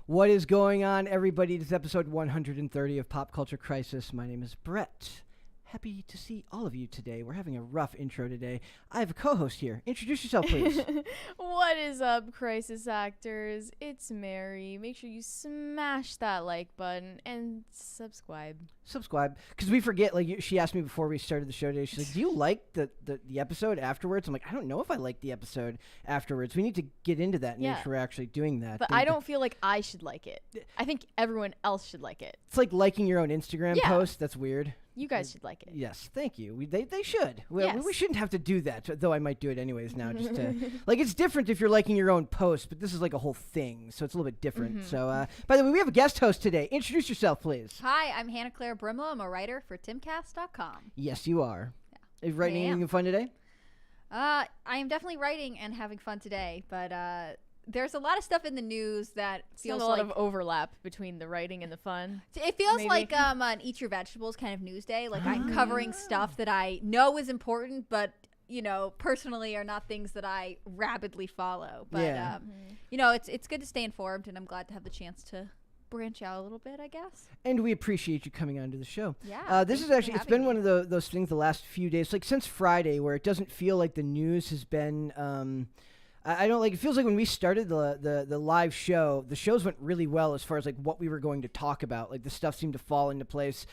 What is going on, everybody? This is episode 130 of Pop Culture Crisis. My name is Brett. Happy to see all of you today. We're having a rough intro today. I have a co-host here. Introduce yourself, please. What is up, Crisis Actors? It's Mary. Make sure you smash that like button and subscribe. Because we forget, she asked me before we started the show today, she's like, do you like the episode afterwards? I'm like, I don't know if I like the episode afterwards. We need to get into that and make sure we're actually doing that. But I don't feel like I should like it. I think everyone else should like it. It's like liking your own Instagram post. That's weird. You guys should like it. Yes, thank you. They should. Yes. We shouldn't have to do that, though I might do it anyways now. Just to, it's different if you're liking your own post, but this is like a whole thing, so it's a little bit different. So, by the way, we have a guest host today. Introduce yourself, please. Hi, I'm Hannah Claire Brimlow. I'm a writer for timcast.com. Yes, you are. Yeah. Are you writing anything fun today? I am definitely writing and having fun today, but there's a lot of stuff in the news that feels like a lot of overlap between the writing and the fun. It feels like an Eat Your Vegetables kind of news day. Like I'm covering stuff that I know is important, but personally are not things that I rapidly follow. But it's good to stay informed, and I'm glad to have the chance to branch out a little bit, I guess. And we appreciate you coming onto the show. Yeah. This is actually, it's been one of those things the last few days, like since Friday, where it doesn't feel like the news has been I don't it feels like when we started the live show, the shows went really well as far as what we were going to talk about. Like the stuff seemed to fall into place.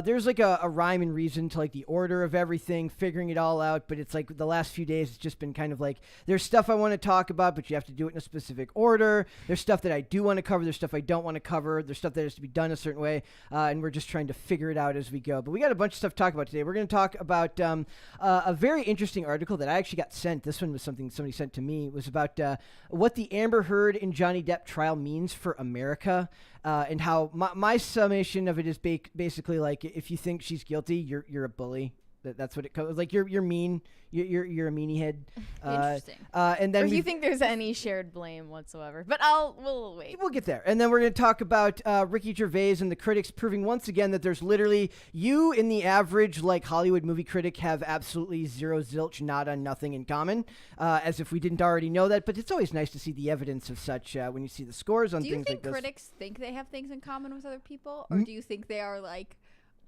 There's a rhyme and reason to the order of everything, figuring it all out. But it's the last few days, it's just been kind of there's stuff I want to talk about, but you have to do it in a specific order. There's stuff that I do want to cover. There's stuff I don't want to cover. There's stuff that has to be done a certain way. And we're just trying to figure it out as we go. But we got a bunch of stuff to talk about today. We're going to talk about a very interesting article that I actually got sent. This one was something somebody sent to me. Was about what the Amber Heard and Johnny Depp trial means for America, and how my summation of it is basically if you think she's guilty, you're a bully. That's what it goes. You're mean. You're a meanie head. Interesting. And then or if you think there's any shared blame whatsoever, but we'll wait. We'll get there, and then we're going to talk about Ricky Gervais and the critics proving once again that there's literally you and the average Hollywood movie critic have absolutely zero, zilch, nada, nothing in common, as if we didn't already know that. But it's always nice to see the evidence of such when you see the scores on things like this. Do you think critics think they have things in common with other people, or do you think they are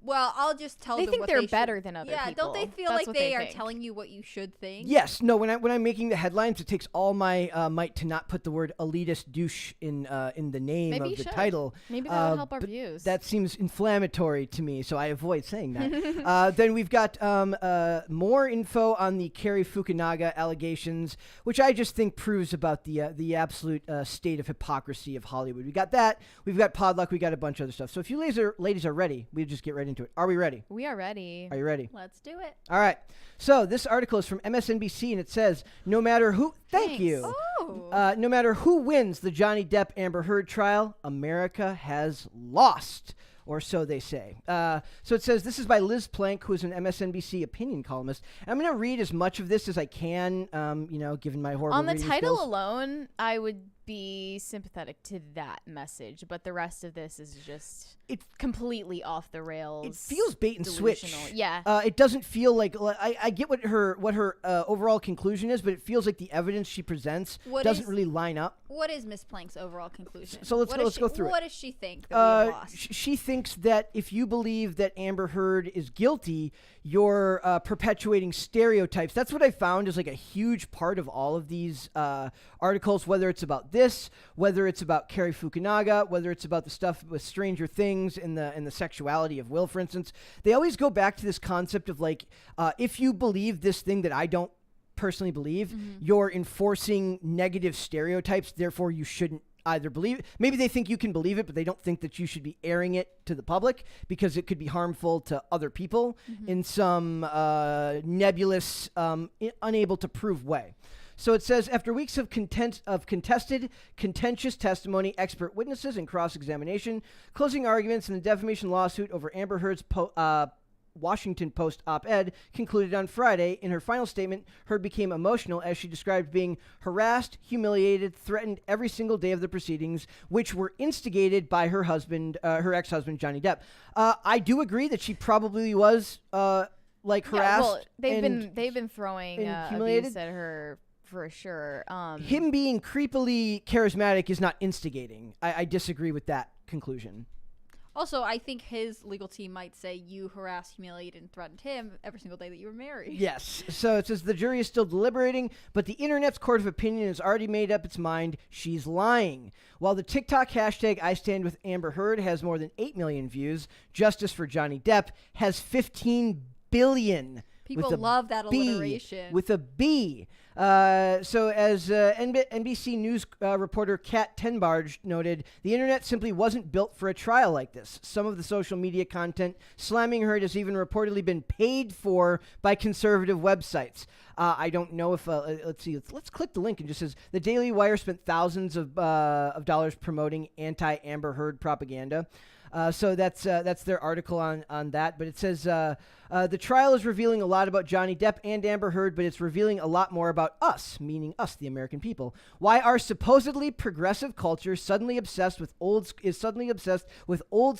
well, I'll just tell them they think what they're they better than other people. Yeah, don't they feel That's like they are telling you what you should think? Yes. No, when I'm making the headlines, it takes all my might to not put the word elitist douche in the name Maybe of the should. title. Maybe that would help our views. That seems inflammatory to me, so I avoid saying that. Then we've got more info on the Cary Fukunaga allegations, which I just think proves about the absolute state of hypocrisy of Hollywood. We got that. We've got Podluck. We got a bunch of other stuff. So if you ladies are ready, we'll just get right into it. Are we ready? We are ready. Are you ready? Let's do it. All right. So this article is from MSNBC, and it says, no matter who... Thank Thanks. you. Oh. No matter who wins the Johnny Depp Amber Heard trial, America has lost. Or so they say. So it says, this is by Liz Plank, who is an MSNBC opinion columnist. And I'm going to read as much of this as I can, given my horrible On the reading title skills. alone, I would be sympathetic to that message, but the rest of this is just completely off the rails. It feels bait and switch. Yeah. It doesn't feel like I get what her overall conclusion is, but it feels like the evidence she presents doesn't really line up. What is Miss Plank's overall conclusion? So let's go through it. What does she think that we have lost? She thinks that if you believe that Amber Heard is guilty, you're perpetuating stereotypes. That's what I found is a huge part of all of these articles, whether it's about this, whether it's about Cary Fukunaga, whether it's about the stuff with Stranger Things and the sexuality of Will, for instance. They always go back to this concept of if you believe this thing that I don't personally believe, you're enforcing negative stereotypes, therefore you shouldn't either believe it. Maybe they think you can believe it, but they don't think that you should be airing it to the public because it could be harmful to other people in some nebulous, unable to prove way. So it says, after weeks of contested, contentious testimony, expert witnesses, and cross-examination, closing arguments in the defamation lawsuit over Amber Heard's Washington Post op-ed concluded on Friday. In her final statement, Heard became emotional as she described being harassed, humiliated, threatened every single day of the proceedings, which were instigated by her ex-husband, Johnny Depp. I do agree that she probably was harassed. Well, they've been throwing abuse at her for sure. Him being creepily charismatic is not instigating. I disagree with that conclusion. Also, I think his legal team might say you harassed, humiliated, and threatened him every single day that you were married. Yes. So it says the jury is still deliberating, but the internet's court of opinion has already made up its mind. She's lying. While the TikTok hashtag I Stand With Amber Heard has more than 8 million views, Justice for Johnny Depp has 15 billion. People love that alliteration. With a B. So as NBC News reporter Kat Tenbarge noted, the internet simply wasn't built for a trial like this. Some of the social media content slamming her has even reportedly been paid for by conservative websites. I don't know if, let's see, let's click the link. It just says, the Daily Wire spent thousands of dollars promoting anti-Amber Heard propaganda. So that's their article on that. But it says the trial is revealing a lot about Johnny Depp and Amber Heard, but it's revealing a lot more about us, meaning us, the American people. Why our supposedly progressive culture is suddenly obsessed with old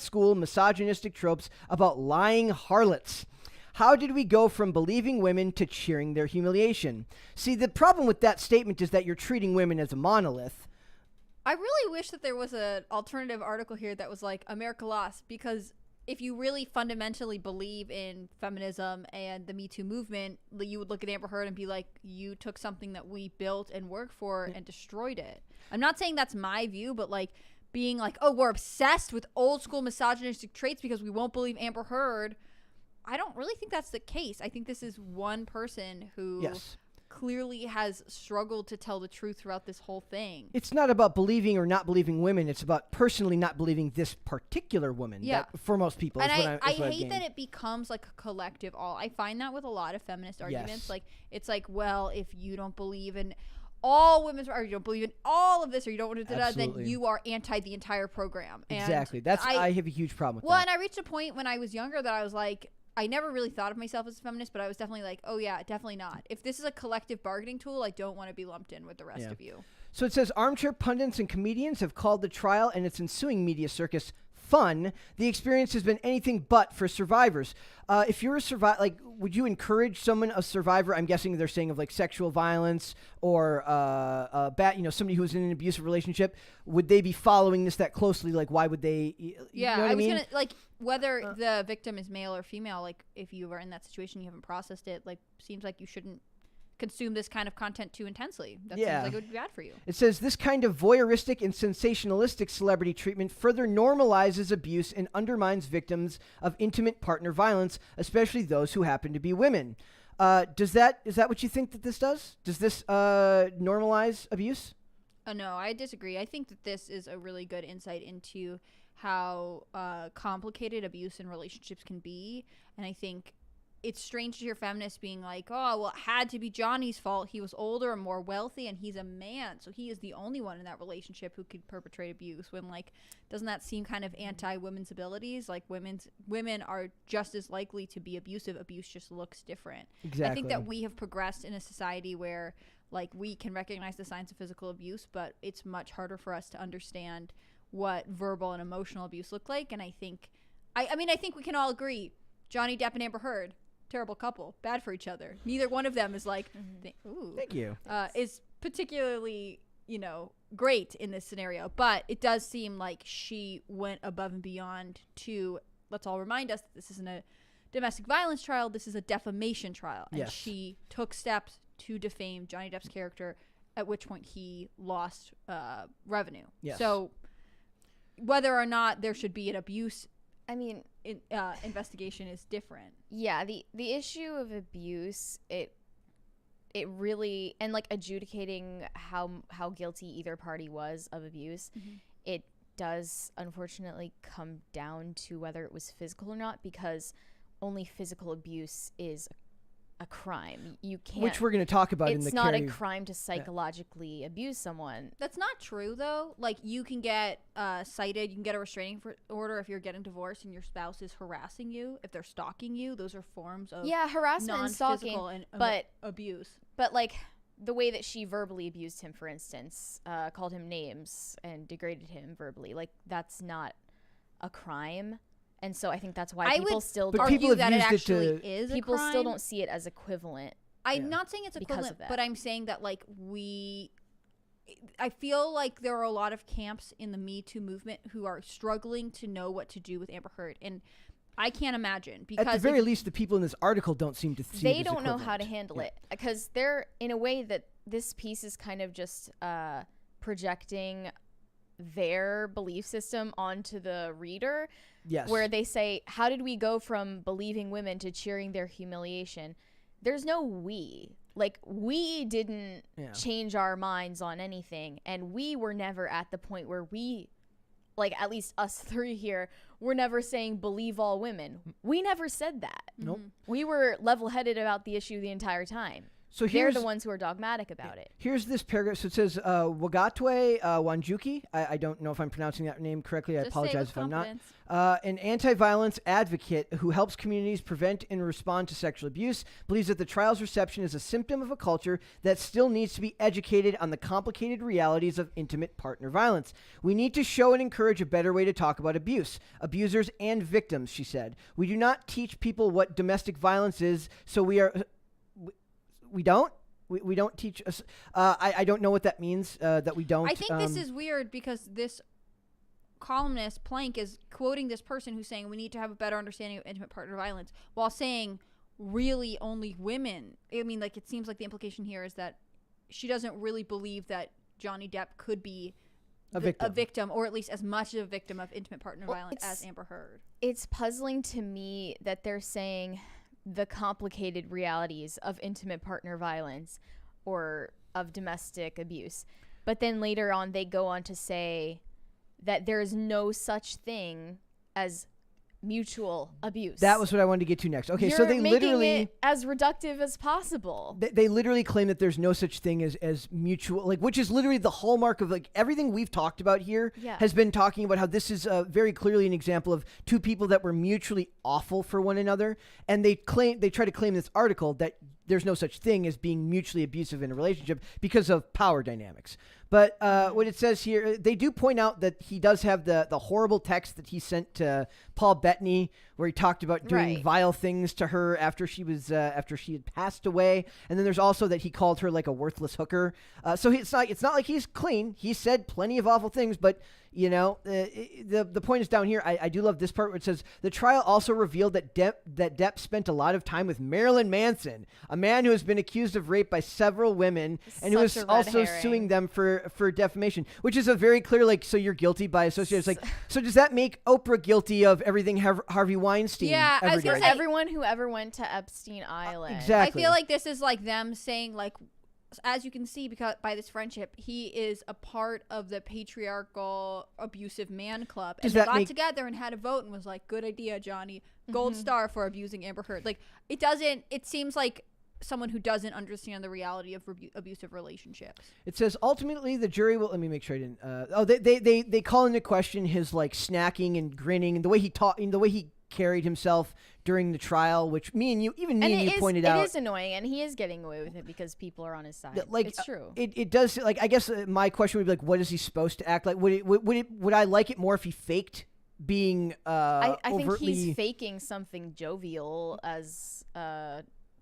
school misogynistic tropes about lying harlots. How did we go from believing women to cheering their humiliation? See, the problem with that statement is that you're treating women as a monolith. I really wish that there was an alternative article here that was like America Lost, because if you really fundamentally believe in feminism and the Me Too movement, you would look at Amber Heard and be like, you took something that we built and worked for and destroyed it. I'm not saying that's my view, but like being like, oh, we're obsessed with old school misogynistic traits because we won't believe Amber Heard. I don't really think that's the case. I think this is one person who clearly has struggled to tell the truth throughout this whole thing. It's not about believing or not believing women. It's about personally not believing this particular woman. Yeah. That, for most people. And I hate that it becomes like a collective all. I find that with a lot of feminist arguments. Yes. Like, it's like, well, if you don't believe in all women's, or you don't believe in all of this, or you don't want to, then you are anti the entire program. And exactly. I have a huge problem with that. Well, and I reached a point when I was younger that I was like, I never really thought of myself as a feminist, but I was definitely like, oh yeah, definitely not. If this is a collective bargaining tool, I don't want to be lumped in with the rest of you. So it says armchair pundits and comedians have called the trial and its ensuing media circus fun. The experience has been anything but for survivors. If you're a survivor, like, would you encourage someone, a survivor? I'm guessing they're saying of like sexual violence or somebody who's in an abusive relationship. Would they be following this that closely? Like, why would they? You know what I mean? Gonna like whether the victim is male or female. Like, if you are in that situation, you haven't processed it. Like, seems like you shouldn't consume this kind of content too intensely. That seems like it would be bad for you. It says this kind of voyeuristic and sensationalistic celebrity treatment further normalizes abuse and undermines victims of intimate partner violence, especially those who happen to be women. Is that what you think that this does? Does this normalize abuse? No, I disagree. I think that this is a really good insight into how complicated abuse in relationships can be. And I think it's strange to hear feminists being like, oh, well, it had to be Johnny's fault. He was older and more wealthy, and he's a man, so he is the only one in that relationship who could perpetrate abuse. When, like, doesn't that seem kind of anti-women's abilities? Like, women are just as likely to be abusive. Abuse just looks different. Exactly. I think that we have progressed in a society where, like, we can recognize the signs of physical abuse, but it's much harder for us to understand what verbal and emotional abuse look like. And I think we can all agree, Johnny Depp and Amber Heard, terrible couple, bad for each other. Neither one of them is like, thank you. Is particularly, great in this scenario. But it does seem like she went above and beyond to, let's all remind us that this isn't a domestic violence trial, this is a defamation trial. And she took steps to defame Johnny Depp's character, at which point he lost revenue. Yes. So whether or not there should be an abuse investigation is different. Yeah, the issue of abuse, it really, and like adjudicating how guilty either party was of abuse, it does unfortunately come down to whether it was physical or not, because only physical abuse is a crime. You can't, which we're going to talk about in the It's not a crime to psychologically abuse someone. That's not true, though. Like, you can get cited, you can get a restraining order if you're getting divorced and your spouse is harassing you. If they're stalking you, those are forms of harassment and stalking, and abuse. But like the way that she verbally abused him, for instance, called him names and degraded him verbally, like, that's not a crime. And so I think that's why people still don't. But people have that used it actually it to, is people a crime. still don't see it as equivalent I'm not saying it's Because equivalent, of that. but I'm saying that like I feel like there are a lot of camps in the Me Too movement who are struggling to know what to do with Amber Heard, and I can't imagine, because at the very least, the people in this article don't seem to see they it as don't know how to equivalent. handle it, because they're in a way that this piece is kind of just projecting their belief system onto the reader. Yes. Where they say, how did we go from believing women to cheering their humiliation? There's no we. Like, we didn't change our minds on anything, and we were never at the point where we, like, at least us three here, we're never saying believe all women. We never said that. Nope. We were level-headed about the issue the entire time. So they're the ones who are dogmatic about it. Here's this paragraph. So it says, Wagatwe Wanjuki. I don't know if I'm pronouncing that name correctly. I Just say it apologize with if I'm not. confidence. An anti-violence advocate who helps communities prevent and respond to sexual abuse, believes that the trial's reception is a symptom of a culture that still needs to be educated on the complicated realities of intimate partner violence. We need to show and encourage a better way to talk about abuse, abusers, and victims, she said. We do not teach people what domestic violence is, so we don't teach us. I don't know what that means. That we don't. I think this is weird because this columnist Plank is quoting this person who's saying we need to have a better understanding of intimate partner violence, while saying really only women. I mean, like, it seems like the implication here is that she doesn't really believe that Johnny Depp could be a victim, or at least as much of a victim of intimate partner violence as Amber Heard. It's puzzling to me that they're saying the complicated realities of intimate partner violence or of domestic abuse. But then later on, they go on to say that there is no such thing as mutual abuse. That was what I wanted to get to next. Okay, You're so they making literally it as reductive as possible. they literally claim that there's no such thing as mutual, like, which is literally the hallmark of, like, everything we've talked about here has been talking about how this is very clearly an example of two people that were mutually awful for one another, and they try to claim in this article that there's no such thing as being mutually abusive in a relationship because of power dynamics. But what it says here, they do point out that he does have the horrible text that he sent to Paul Bettany, where he talked about doing vile things to her after she had passed away. And then there's also that he called her like a worthless hooker. So it's not like he's clean. He said plenty of awful things, but the point is down here. I do love this part where it says the trial also revealed that Depp spent a lot of time with Marilyn Manson, a man who has been accused of rape by several women and who is also suing them for defamation, which is a very clear, like, so you're guilty by association. It's like, so does that make Oprah guilty of everything Harvey Weinstein? Yeah, I was gonna say, everyone who ever went to Epstein Island. Exactly. I feel like this is like them saying, like, as you can see, because by this friendship, he is a part of the patriarchal abusive man club, and they got together and had a vote and was like, good idea, Johnny, gold star for abusing Amber Heard. Like, it seems like someone who doesn't understand the reality of abusive relationships. It says ultimately the jury will. Let me make sure I didn't. They call into question his, like, snacking and grinning and the way he talked, the way he carried himself during the trial, which me and you pointed out. It is annoying, and he is getting away with it because people are on his side. Like, it's true. It does. Like, I guess my question would be, like, what is he supposed to act like? Would I like it more if he faked being I think overtly... he's faking something jovial as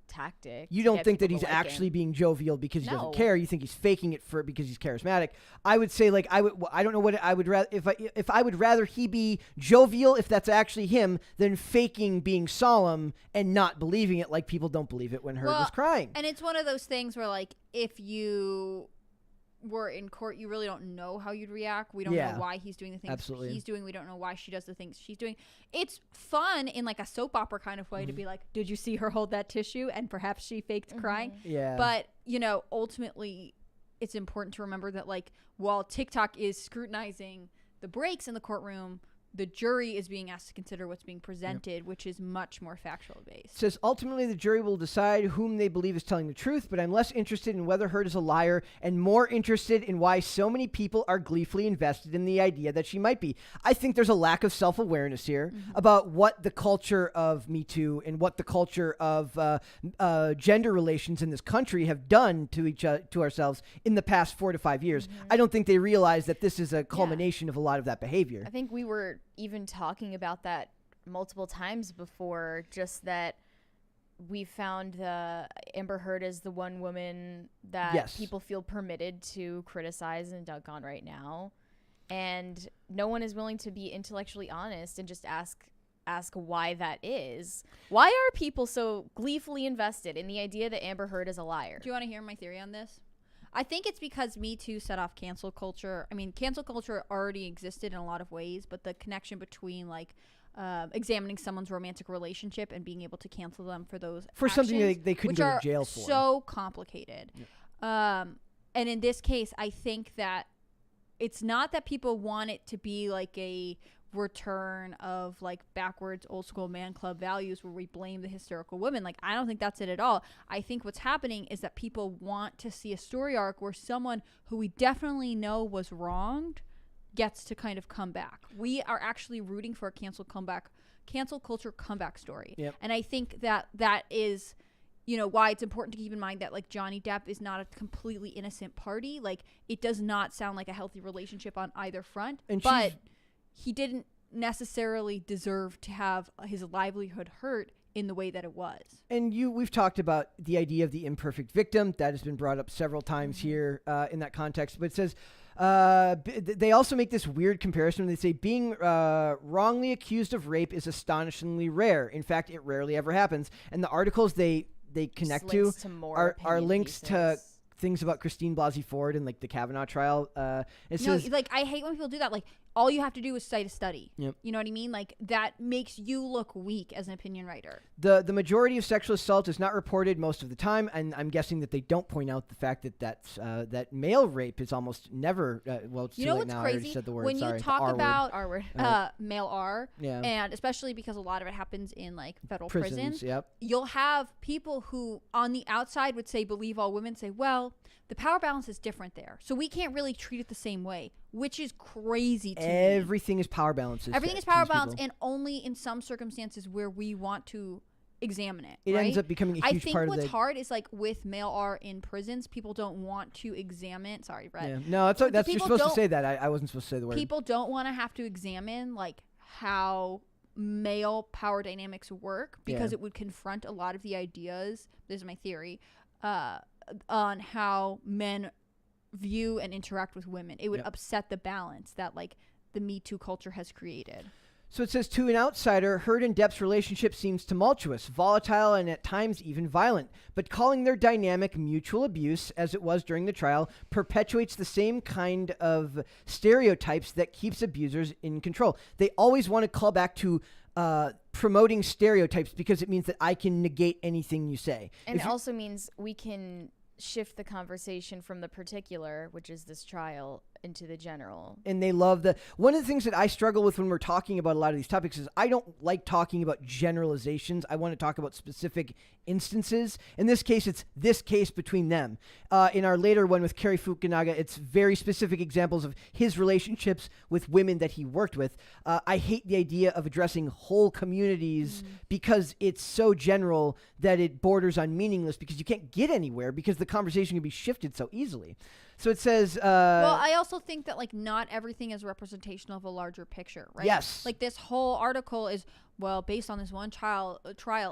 tactic. You don't think that he's actually being jovial because he doesn't care. You think he's faking it because he's charismatic. I would say, like, I don't know what I would rather, if I would rather he be jovial, if that's actually him, than faking being solemn and not believing it, like people don't believe it when Heard was crying. And it's one of those things where, like, if you were in court, you really don't know how you'd react. We don't know why he's doing the things he's doing. We don't know why she does the things she's doing. It's fun in, like, a soap opera kind of way to be like, did you see her hold that tissue? And perhaps she faked crying. Yeah. But, ultimately, it's important to remember that, like, while TikTok is scrutinizing the breaks in the courtroom, the jury is being asked to consider what's being presented, which is much more factual based. It says, ultimately, the jury will decide whom they believe is telling the truth, but I'm less interested in whether Heard is a liar and more interested in why so many people are gleefully invested in the idea that she might be. I think there's a lack of self-awareness here about what the culture of Me Too and what the culture of gender relations in this country have done to ourselves in the past 4 to 5 years. I don't think they realize that this is a culmination of a lot of that behavior. I think we were even talking about that multiple times before, just that we found the Amber Heard as the one woman that Yes. people feel permitted to criticize and dunk on right now. And no one is willing to be intellectually honest and just ask why that is. Why are people so gleefully invested in the idea that Amber Heard is a liar? Do you want to hear my theory on this? I think it's because Me Too set off cancel culture. I mean, cancel culture already existed in a lot of ways, but the connection between like examining someone's romantic relationship and being able to cancel them for those For something actions, they couldn't which go are to jail for. so complicated. And in this case, I think that it's not that people want it to be like a return of like backwards old school man club values where we blame the hysterical women. Like, I don't think that's it at all. I think what's happening is that people want to see a story arc where someone who we definitely know was wronged gets to kind of come back. We are actually rooting for a cancel culture comeback story. Yep. And I think that is, you know, why it's important to keep in mind that like Johnny Depp is not a completely innocent party. Like, it does not sound like a healthy relationship on either front. But he didn't necessarily deserve to have his livelihood hurt in the way that it was. And we've talked about the idea of the imperfect victim. That has been brought up several times here in that context. But it says they also make this weird comparison. They say being wrongly accused of rape is astonishingly rare. In fact, it rarely ever happens. And the articles they connect to are links to things about Christine Blasey Ford and like the Kavanaugh trial. It says, like, I hate when people do that. Like, all you have to do is cite a study. Yep. You know what I mean? Like, that makes you look weak as an opinion writer. The majority of sexual assault is not reported most of the time, and I'm guessing that they don't point out the fact that male rape is almost never. Well, it's you too know late what's now. crazy? I already said the word. When Sorry, you the talk R about word. male R, Yeah. and especially because a lot of it happens in like federal prisons, Yep. you'll have people who on the outside would say believe all women, say, well, the power balance is different there, so we can't really treat it the same way, which is crazy to me. Everything is power balance. Everything is power balance, and only in some circumstances where we want to examine it. It right? ends up becoming a huge I think part of what's the. hard is like with male R in prisons, people don't want to examine. Sorry, Brett. Yeah. No, that's you're people supposed to don't- say that. I wasn't supposed to say the word. People don't want to have to examine like how male power dynamics work because it would confront a lot of the ideas. This is my theory on how men view and interact with women. It would upset the balance that like the Me Too culture has created. So it says, to an outsider, Heard and Depp's relationship seems tumultuous, volatile, and at times even violent. But calling their dynamic mutual abuse, as it was during the trial, perpetuates the same kind of stereotypes that keeps abusers in control. They always want to call back to promoting stereotypes because it means that I can negate anything you say. And it also means we can shift the conversation from the particular, which is this trial, into the general. And they love one of the things that I struggle with when we're talking about a lot of these topics is I don't like talking about generalizations. I want to talk about specific instances. In this case, it's this case between them. In our later one with Cary Fukunaga, it's very specific examples of his relationships with women that he worked with. I hate the idea of addressing whole communities because it's so general that it borders on meaningless because you can't get anywhere because the conversation can be shifted so easily. So it says... well, I also think that, like, not everything is representational of a larger picture, right? Yes. Like, this whole article is, well, based on this one trial,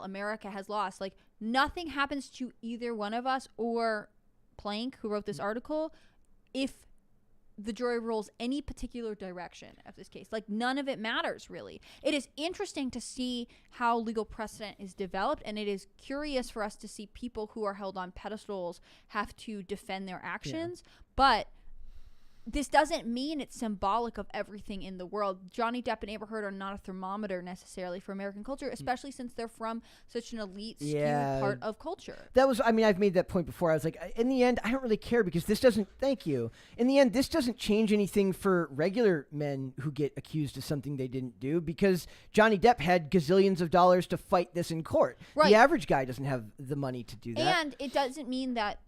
America has lost. Like, nothing happens to either one of us or Plank, who wrote this article, if the jury rolls any particular direction of this case. Like, none of it matters, really. It is interesting to see how legal precedent is developed, and it is curious for us to see people who are held on pedestals have to defend their actions. But this doesn't mean it's symbolic of everything in the world. Johnny Depp and Amber Heard are not a thermometer necessarily for American culture, especially since they're from such an elite, skewed part of culture. That was, I mean, I've made that point before. I was like, in the end, I don't really care because this doesn't, thank you. In the end, this doesn't change anything for regular men who get accused of something they didn't do because Johnny Depp had gazillions of dollars to fight this in court. Right. The average guy doesn't have the money to do that. And it doesn't mean that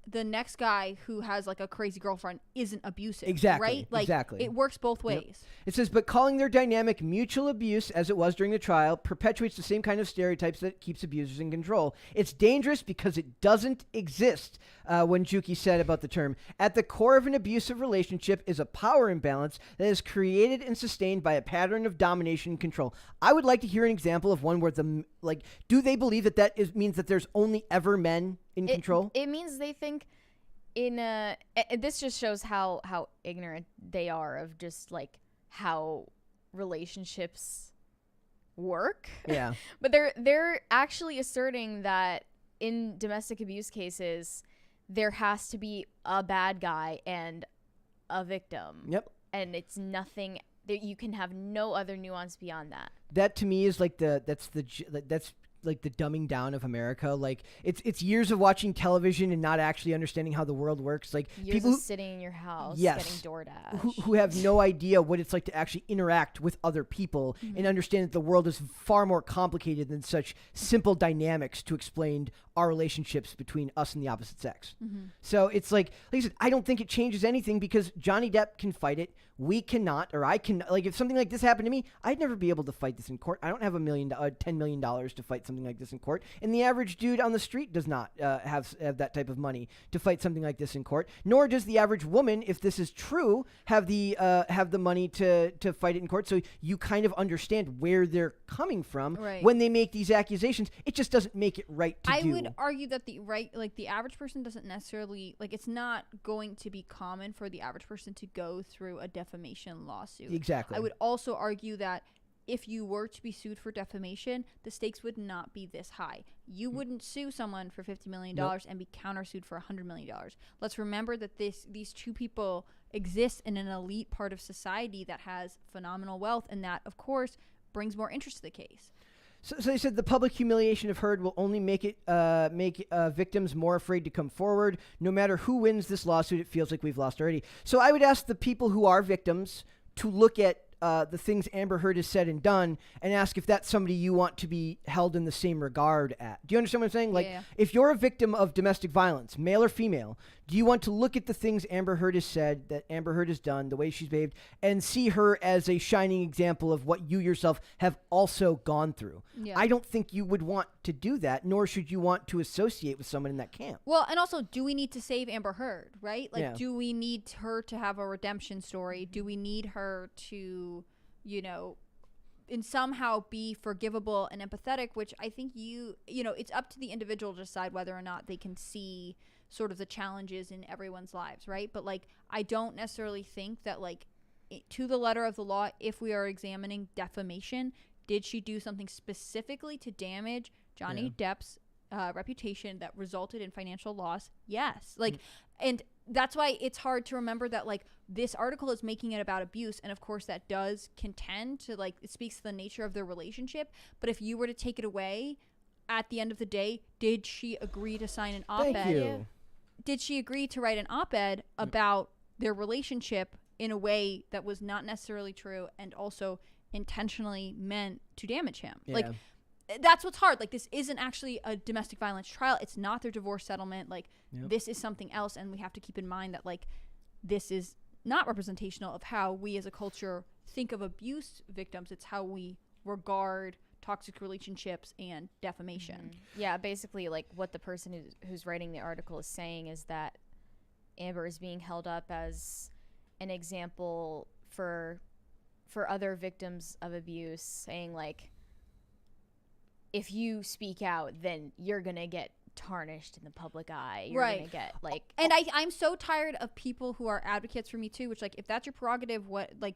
the next guy who has like a crazy girlfriend isn't abusive. Exactly. Right? Like, exactly. it works both ways. Yep. It says, but calling their dynamic mutual abuse, as it was during the trial, perpetuates the same kind of stereotypes that keeps abusers in control. It's dangerous because it doesn't exist, when Juki said about the term. At the core of an abusive relationship is a power imbalance that is created and sustained by a pattern of domination and control. I would like to hear an example of one where do they believe that means that there's only ever men in control? It means they think this just shows how ignorant they are of just like how relationships work. Yeah. But they're actually asserting that in domestic abuse cases there has to be a bad guy and a victim. Yep. And it's nothing that you can have no other nuance beyond that. That to me is like that's like the dumbing down of America. Like it's years of watching television and not actually understanding how the world works. Like Years people of sitting in your house, yes, getting DoorDash. who have no idea what it's like to actually interact with other people and understand that the world is far more complicated than such simple dynamics to explain our relationships between us and the opposite sex. So it's like I said, I don't think it changes anything because Johnny Depp can fight it. We cannot, or I can. Like if something like this happened to me, I'd never be able to fight this in court. I don't have $10 million to fight something like this in court, and the average dude on the street does not have that type of money to fight something like this in court. Nor does the average woman, if this is true, have the money to fight it in court. So you kind of understand where they're coming from when they make these accusations. It just doesn't make it right to do. I would argue that the average person doesn't necessarily it's not going to be common for the average person to go through a defamation lawsuit. Exactly. I would also argue that if you were to be sued for defamation, the stakes would not be this high. You wouldn't sue someone for $50 million and be countersued for $100 million. Let's remember that these two people exist in an elite part of society that has phenomenal wealth, and that, of course, brings more interest to the case. So they said the public humiliation of Heard will only make victims more afraid to come forward. No matter who wins this lawsuit, it feels like we've lost already. So I would ask the people who are victims to look at the things Amber Heard has said and done and ask if that's somebody you want to be held in the same regard at. Do you understand what I'm saying? Like, if you're a victim of domestic violence, male or female, do you want to look at the things Amber Heard has said, that Amber Heard has done, the way she's behaved, and see her as a shining example of what you yourself have also gone through? Yeah. I don't think you would want to do that, nor should you want to associate with someone in that camp. Well, and also, do we need to save Amber Heard, right? Like, do we need her to have a redemption story? Do we need her to, and somehow be forgivable and empathetic, which I think it's up to the individual to decide whether or not they can see sort of the challenges in everyone's lives, right? But I don't necessarily think that to the letter of the law, if we are examining defamation, did she do something specifically to damage Johnny Depp's reputation that resulted in financial loss? Yes. And that's why it's hard to remember that this article is making it about abuse, and of course that does contend to it speaks to the nature of their relationship. But if you were to take it away, at the end of the day, did she agree to sign an op-ed? Thank you. Did she agree to write an op-ed about their relationship in a way that was not necessarily true and also intentionally meant to damage him? That's what's hard. This isn't actually a domestic violence trial. It's not their divorce settlement. This is something else, and we have to keep in mind that this is not representational of how we as a culture think of abuse victims. It's how we regard toxic relationships and defamation. Yeah, basically what the person who's writing the article is saying is that Amber is being held up as an example for other victims of abuse, saying if you speak out, then you're gonna get tarnished in the public eye. You're gonna get and I'm so tired of people who are advocates for Me Too, which if that's your prerogative,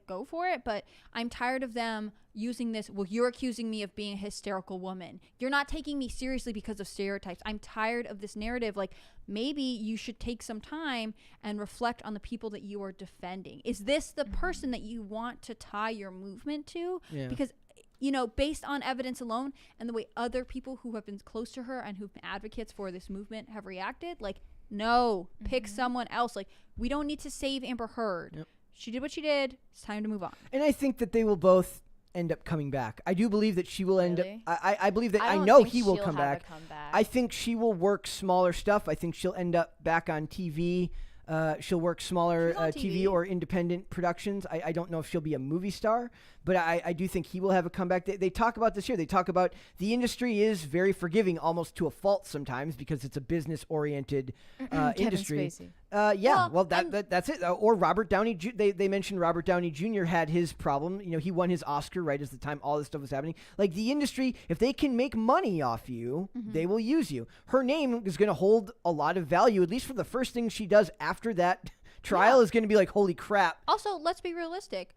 go for it. But I'm tired of them using this. Well, you're accusing me of being a hysterical woman. You're not taking me seriously because of stereotypes. I'm tired of this narrative. Maybe you should take some time and reflect on the people that you are defending. Is this the person that you want to tie your movement to? Because based on evidence alone and the way other people who have been close to her and who've been advocates for this movement have reacted, no, pick someone else. We don't need to save Amber Heard. She did what she did. It's time to move on. And I think that they will both end up coming back. I do believe that she will end up. Really? I believe that. I don't know think he will she'll come have back. a comeback. I think she will work smaller stuff. I think she'll end up back on TV. She'll work smaller She's on TV TV. or independent productions. I don't know if she'll be a movie star, but I do think he will have a comeback. They talk about this here. They talk about the industry is very forgiving, almost to a fault sometimes, because it's a business-oriented industry. Spacey. That's it. Or Robert Downey. They mentioned Robert Downey Jr. had his problem. You know, he won his Oscar right as the time all this stuff was happening. Like the industry, if they can make money off you, they will use you. Her name is going to hold a lot of value, at least for the first thing she does after that trial is going to be like, holy crap. Also, let's be realistic.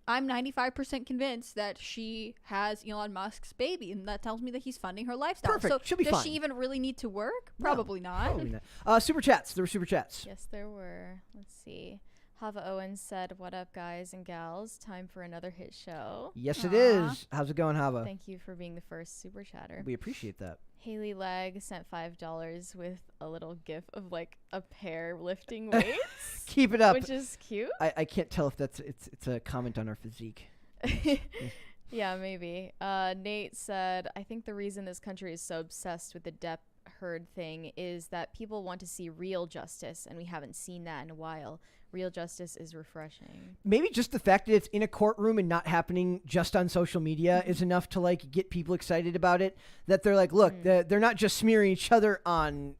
I'm 95% convinced that she has Elon Musk's baby, and that tells me that he's funding her lifestyle. Perfect. So She'll be does fine. she even really need to work? No, Probably not. Probably not. Super chats. There were super chats. Yes, there were. Let's see. Hava Owens said, "What up, guys and gals? Time for another hit show." Yes, it Aw. is. How's it going, Hava? Thank you for being the first super chatter. We appreciate that. Haley Leg sent $5 with a little gif of like a pair lifting weights, Keep it up. which is cute. I can't tell if it's a comment on our physique. Yeah, maybe. Nate said, "I think the reason this country is so obsessed with the Depp Heard thing is that people want to see real justice, and we haven't seen that in a while. Real justice is refreshing." Maybe just the fact that it's in a courtroom and not happening just on social media is enough to like get people excited about it. That they're like, look, they're not just smearing each other on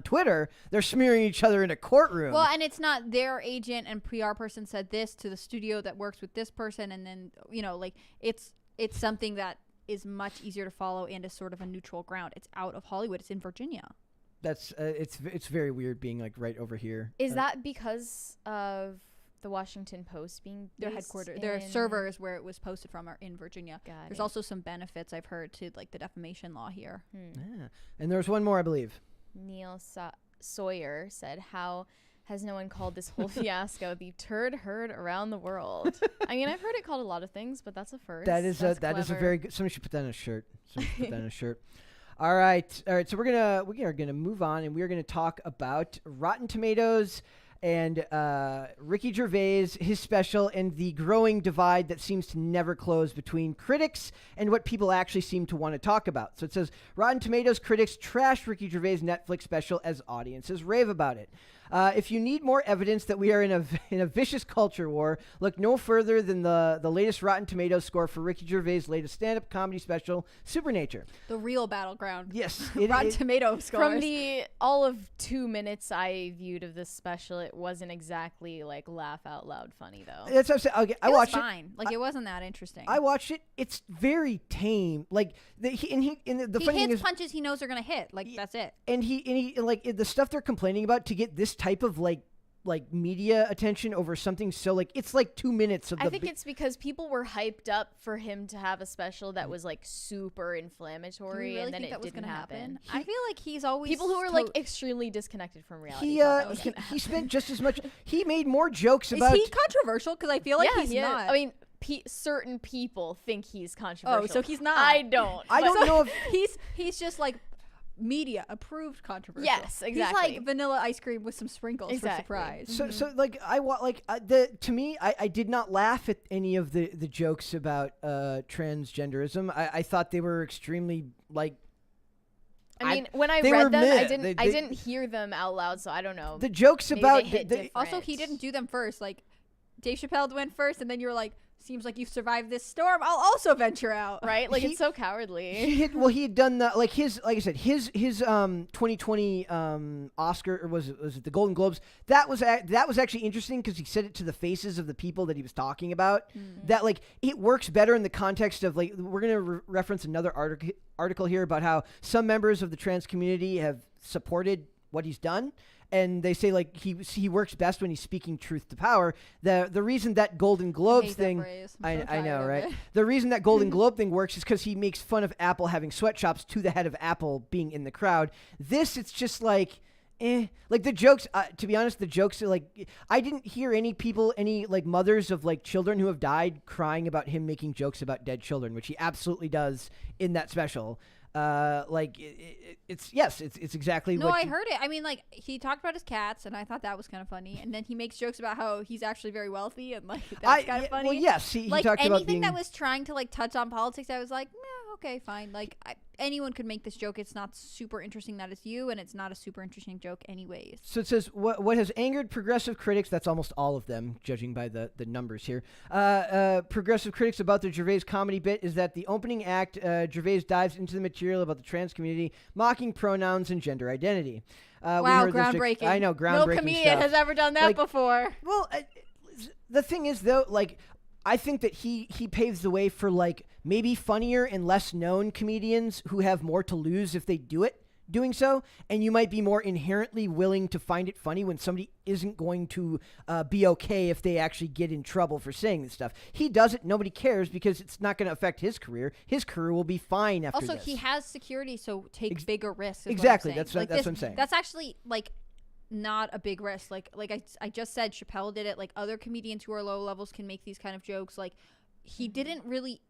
Twitter; they're smearing each other in a courtroom. Well, and it's not their agent and PR person said this to the studio that works with this person, and then like it's something that is much easier to follow and is sort of a neutral ground. It's out of Hollywood. It's in Virginia. That's it's very weird being like right over here. Is that because of the Washington Post being Their based headquarters, their in- servers where it was posted from are in Virginia. Got There's it. also some benefits I've heard to like the defamation law here. Yeah. And there's one more, I believe. Neil Sawyer said, "How has no one called this whole fiasco the turd heard around the world?" I mean, I've heard it called a lot of things, but that's a first. That is a clever. very good. Somebody should put that on a shirt. All right. So we are gonna move on, and we are gonna talk about Rotten Tomatoes and Ricky Gervais, his special, and the growing divide that seems to never close between critics and what people actually seem to want to talk about. So it says Rotten Tomatoes critics trash Ricky Gervais' Netflix special as audiences rave about it. If you need more evidence that we are in a vicious culture war, look no further than the latest Rotten Tomatoes score for Ricky Gervais' latest stand-up comedy special, Supernature. The real battleground. Yes, Rotten Tomato scores. From the all of 2 minutes I viewed of this special, it wasn't exactly like laugh out loud funny though. That's what I'm saying. Okay, I it was watched it. fine. Like it wasn't that interesting. I watched it. It's very tame. Like the funny he thing hits is, punches he knows are gonna hit. Like that's it. and he like the stuff they're complaining about to get this type of like media attention over something so like it's like 2 minutes of the I think it's because people were hyped up for him to have a special that was like super Do we inflammatory, really and then think it that was didn't gonna happen. I feel like he's always People who were like extremely disconnected from reality. he thought that was he, gonna he spent just as much. He made more jokes Is about. he controversial? Because I feel like he's not. I mean, certain people think he's controversial. Oh, so he's not. I don't. I but- don't know if he's just like media approved controversial. Yes, He's exactly. like vanilla ice cream with some sprinkles Exactly. for surprise. so like to me I did not laugh at any of the jokes about transgenderism. I thought they were extremely like. I mean, when I they were read them, I meh. didn't hear them out loud, so I don't know. The jokes Maybe about they hit the, different. Also, he didn't do them first. Like Dave Chappelle went first, and then you were like, "Seems like you've survived this storm. I'll also venture out." right? Like He- it's so cowardly. he had done the like I said his 2020 Oscar, or was it the Golden Globes, that was actually interesting because he said it to the faces of the people that he was talking about. That like it works better in the context of like we're gonna reference another article here about how some members of the trans community have supported what he's done. And they say like he works best when he's speaking truth to power. The reason that Golden Globes hate that thing, phrase. I'm so I know, tired of right? it. The reason that Golden Globe thing works is because he makes fun of Apple having sweatshops to the head of Apple being in the crowd. This, it's just like, like the jokes. To be honest, the jokes are like I didn't hear any like mothers of like children who have died crying about him making jokes about dead children, which he absolutely does in that special. It's exactly No, what. I heard it. I mean, like, he talked about his cats, and I thought that was kind of funny. And then he makes jokes about how he's actually very wealthy, and like that's kind of funny. Well, yes, he like talked about anything being. that was trying to like touch on politics, I was like, okay, fine. Like anyone could make this joke. It's not super interesting that it's you, and it's not a super interesting joke anyways. So it says, what has angered progressive critics, that's almost all of them, judging by the numbers here, progressive critics about the Gervais comedy bit is that the opening act, Gervais dives into the material about the trans community, mocking pronouns and gender identity. Wow, groundbreaking. I know, groundbreaking No comedian stuff. has ever done that before. Well, the thing is, though, like, I think that he paves the way for, like, maybe funnier and less known comedians who have more to lose if they doing so, and you might be more inherently willing to find it funny when somebody isn't going to be okay if they actually get in trouble for saying this stuff. He does it, nobody cares because it's not going to affect his career. His career will be fine after this. Also, he has security, so take bigger risks. Exactly, that's what I'm saying. That's actually, like, not a big risk. Like I just said, Chappelle did it. Like, other comedians who are low levels can make these kind of jokes. Like, he didn't really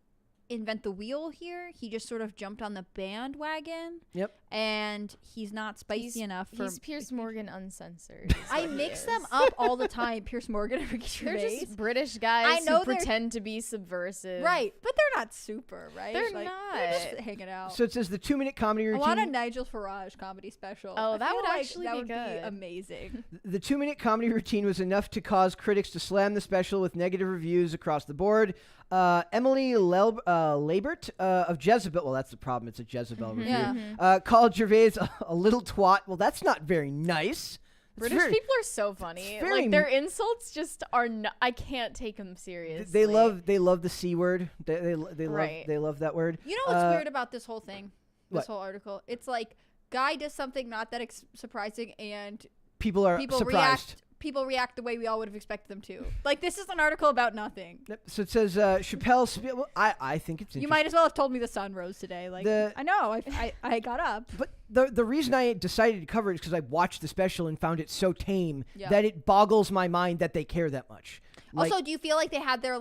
invent the wheel here. He just sort of jumped on the bandwagon. Yep. And he's not spicy enough for. He's Piers Morgan uncensored. I mix them up all the time. Piers Morgan and Ricky They're Gervais. just British guys know who pretend to be subversive. Right, but they're not super, right? They're like, not. They're just hanging out. So it says the 2-minute comedy routine. I want a Nigel Farage comedy special. Oh, I that feel would like actually that be would good. be amazing. The 2-minute comedy routine was enough to cause critics to slam the special with negative reviews across the board. Emily Labert of Jezebel, well, that's the problem. It's a Jezebel review. Yeah. Called Gervais a little twat. Well, that's not very nice. British people are so funny. very Like, their insults just are not. I can't take them seriously. They love the C word. They Right. love that word. You know what's weird about this whole thing? This What? whole article? It's like, guy does something not that surprising, and People are surprised. People react the way we all would have expected them to. Like, this is an article about nothing. Yep. So it says Chappelle. Well, I think it's interesting. You might as well have told me the sun rose today. Like, I know. I got up. But the reason I decided to cover it is because I watched the special and found it so tame Yeah. that it boggles my mind that they care that much. Like, Also, do you feel like they had their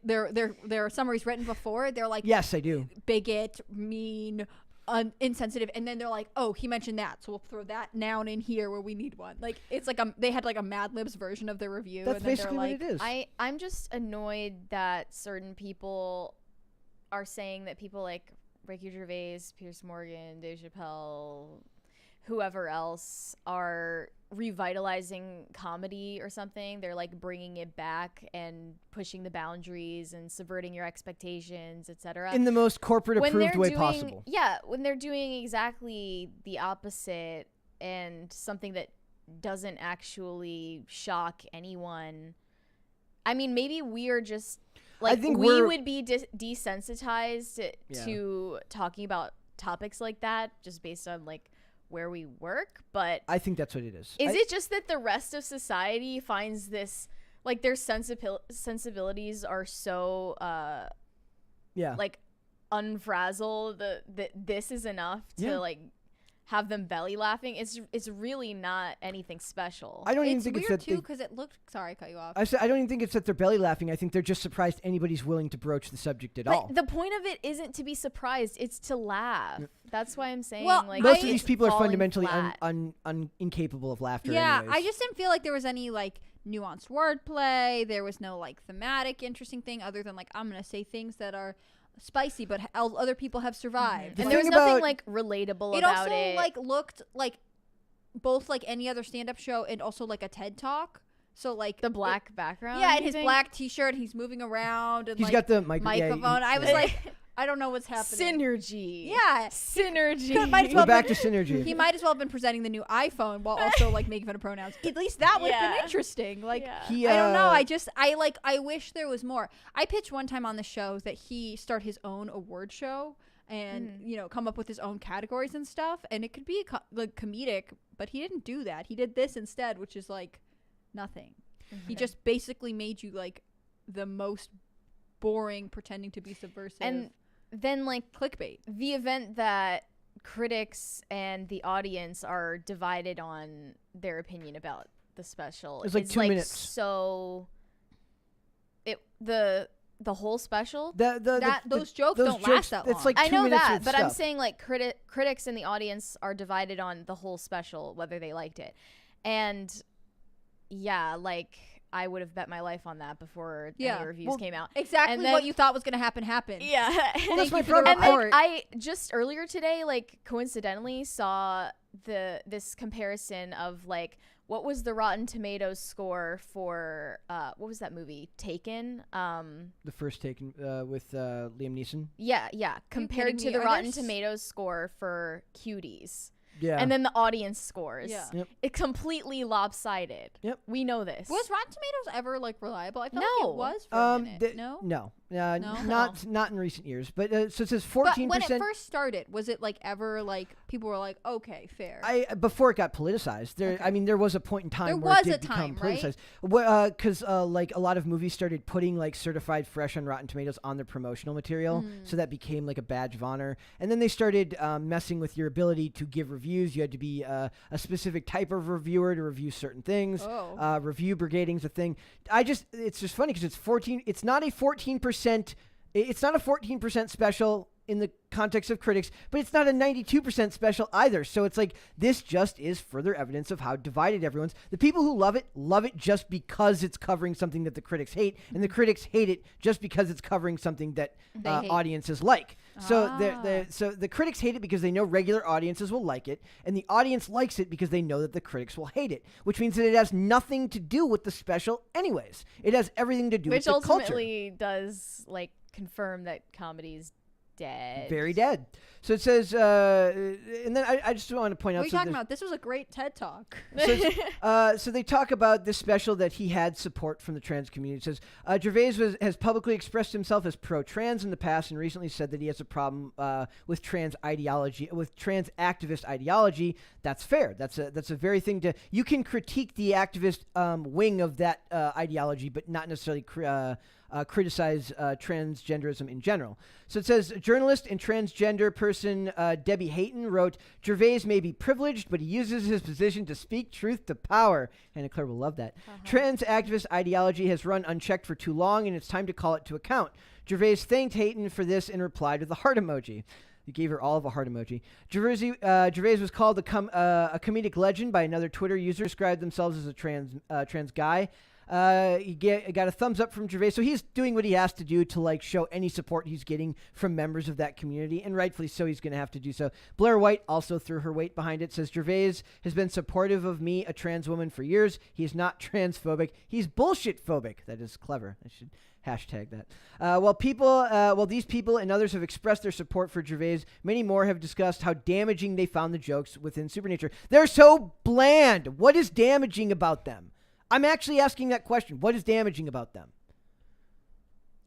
their summaries written before? They're like, yes, I do. bigot, mean, insensitive, and then they're like, oh, he mentioned that, so we'll throw that noun in here where we need one. Like, it's like they had like a Mad Libs version of the review. That's and then basically they're like, what it is. I'm just annoyed that certain people are saying that people like Ricky Gervais, Piers Morgan, Dave Chappelle, whoever else are revitalizing comedy or something. They're like bringing it back and pushing the boundaries and subverting your expectations, etc. In the most corporate approved way possible. Yeah, when they're doing exactly the opposite and something that doesn't actually shock anyone. I mean, maybe we are just like, I think we we're would be desensitized to talking about topics like that just based on like where we work, but I think that's what it is. Is it just that the rest of society finds this, like, their sensibilities are so like unfrazzled that this is enough to like have them belly laughing? It's really not anything special. I don't even it's think weird it's that too, because it looked. Sorry, I cut you off. I don't even think it's that they're belly laughing. I think they're just surprised anybody's willing to broach the subject at all. But the point of it isn't to be surprised; it's to laugh. That's why I'm saying. Well, like, most of it's these people are falling fundamentally flat. incapable of laughter. Yeah, anyways. I just didn't feel like there was any like nuanced wordplay. There was no like thematic interesting thing other than like, I'm gonna say things that are spicy, but other people have survived. The and thing there was nothing about- like relatable It about also it. like looked like both like any other stand-up show and also like a TED talk. So like the black background. yeah, and you his think? black T-shirt, he's moving around and He's like got the microphone. I was like, I don't know what's happening. Synergy. Yeah, synergy. Might as Go well back to synergy. he might as well have been presenting the new iPhone while also like making fun of pronouns. At least that would have Yeah. been interesting. Like Yeah. I don't know. I wish there was more. I pitched one time on the show that he start his own award show and you know, come up with his own categories and stuff, and it could be like comedic, but he didn't do that. He did this instead, which is like nothing. He just basically made you like the most boring pretending to be subversive And then like clickbait. the event that critics and the audience are divided on their opinion about the special. It's like 2 minutes. So the The whole special? Those jokes don't last that long. It's like 2 I know minutes that, of but I'm stuff. saying like critics in the audience are divided on the whole special, whether they liked it. And yeah, like I would have bet my life on that before any reviews came out. Exactly and then, what you thought was going to happen happened. Yeah. Well, that's my you for the problem. And then report. I just earlier today, like coincidentally, saw this comparison of like what was the Rotten Tomatoes score for what was that movie Taken? The first Taken with Liam Neeson. Yeah, compared to me? the Are Rotten there Tomatoes score for Cuties. Yeah. And then the audience scores. Yeah. Yep. It completely lopsided. Yep. We know this. Was Rotten Tomatoes ever like reliable? I felt No. like it was for a minute. No. No. No? Not in recent years. But so it says But 14%. when it first started, was it like ever like people were like, okay, fair? Before it got politicized, Okay. I mean, there was a point in time There where it was did a time, become right? politicized. Because like a lot of movies started putting like certified fresh on Rotten Tomatoes on their promotional material, so that became like a badge of honor. And then they started messing with your ability to give reviews. You had to be a specific type of reviewer to review certain things. Oh. Review brigading's a thing. It's just funny because it's 14. It's not a 14%. It's not a 14% special in the context of critics, but it's not a 92% special either. So it's like this just is further evidence of how divided everyone's. The people who love it just because it's covering something that the critics hate, and the critics hate it just because it's covering something that They hate. audiences like. So Ah. so the critics hate it because they know regular audiences will like it, and the audience likes it because they know that the critics will hate it, which means that it has nothing to do with the special anyways. It has everything to do Which with the culture. ultimately does like confirm that comedy's dead. Very dead. So it says, and then I just want to point What out. are you talking about? This was a great TED Talk. So they talk about this special that he had support from the trans community. It says, Gervais has publicly expressed himself as pro-trans in the past and recently said that he has a problem with trans ideology, with trans activist ideology. That's fair. That's a very thing to. You can critique the activist wing of that ideology, but not necessarily criticize transgenderism in general. So it says, journalist and transgender person Debbie Hayton wrote, Gervais may be privileged, but he uses his position to speak truth to power. Anna Claire will love that. Trans activist ideology has run unchecked for too long, and it's time to call it to account. Gervais thanked Hayton for this and replied with a heart emoji. He gave her all of a heart emoji. Gervais was called a comedic legend by another Twitter user, described themselves as a trans guy. He got a thumbs up from Gervais, so he's doing what he has to do to like show any support he's getting from members of that community, and rightfully so, he's going to have to do so. Blair White also threw her weight behind it, says Gervais has been supportive of me, a trans woman, for years. He is not transphobic. He's bullshit phobic. That is clever. I should hashtag that. While these people and others have expressed their support for Gervais, many more have discussed how damaging they found the jokes within Supernature. They're so bland. What is damaging about them? I'm actually asking that question. What is damaging about them?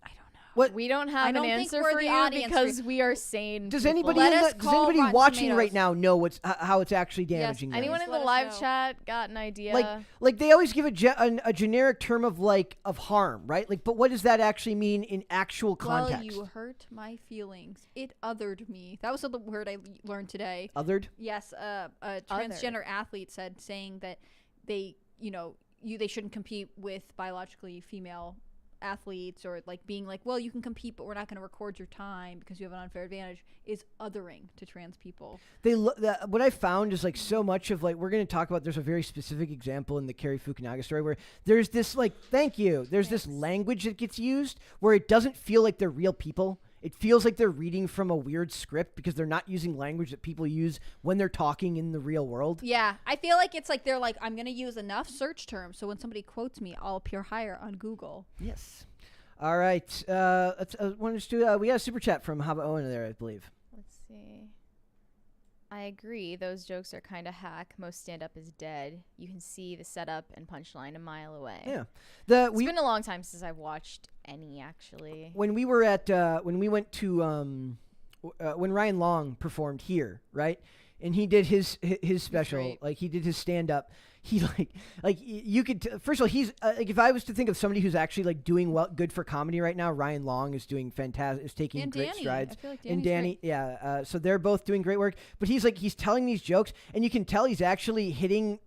I don't know. What We don't have I don't an think answer we're for the you audience because we are sane. does people. anybody Let us does call anybody Rotten watching Tomatoes. right now know how it's actually damaging them? Anyone in the Let us live know. chat got an idea? Like they always give a generic term of harm, right? Like, but what does that actually mean in actual context? Well, you hurt my feelings. It othered me. That was the word I learned today. Othered? Yes, a transgender athlete saying that they shouldn't compete with biologically female athletes, or like being like, well, you can compete, but we're not going to record your time because you have an unfair advantage, is othering to trans people. What I found is like so much of like, we're going to talk about, there's a very specific example in the Cary Fukunaga story where there's this like, there's this language that gets used where it doesn't feel like they're real people. It feels like they're reading from a weird script because they're not using language that people use when they're talking in the real world. Yeah, I feel like it's like they're like, I'm going to use enough search terms so when somebody quotes me, I'll appear higher on Google. Yes. All right. Let's we got a super chat from Hava Owen there, I believe. Let's see. I agree. Those jokes are kind of hack. Most stand-up is dead. You can see the setup and punchline a mile away. Yeah. It's been a long time since I've watched any, actually. When we were at when we went to when Ryan Long performed here, right? And he did his special, great. like he did his stand up. He like you could first of all, he's like, if I was to think of somebody who's actually like doing good for comedy right now, Ryan Long is doing fantastic, is taking And great Danny. strides. I feel like And Danny's Danny, yeah. So they're both doing great work. But he's telling these jokes, and you can tell he's actually hitting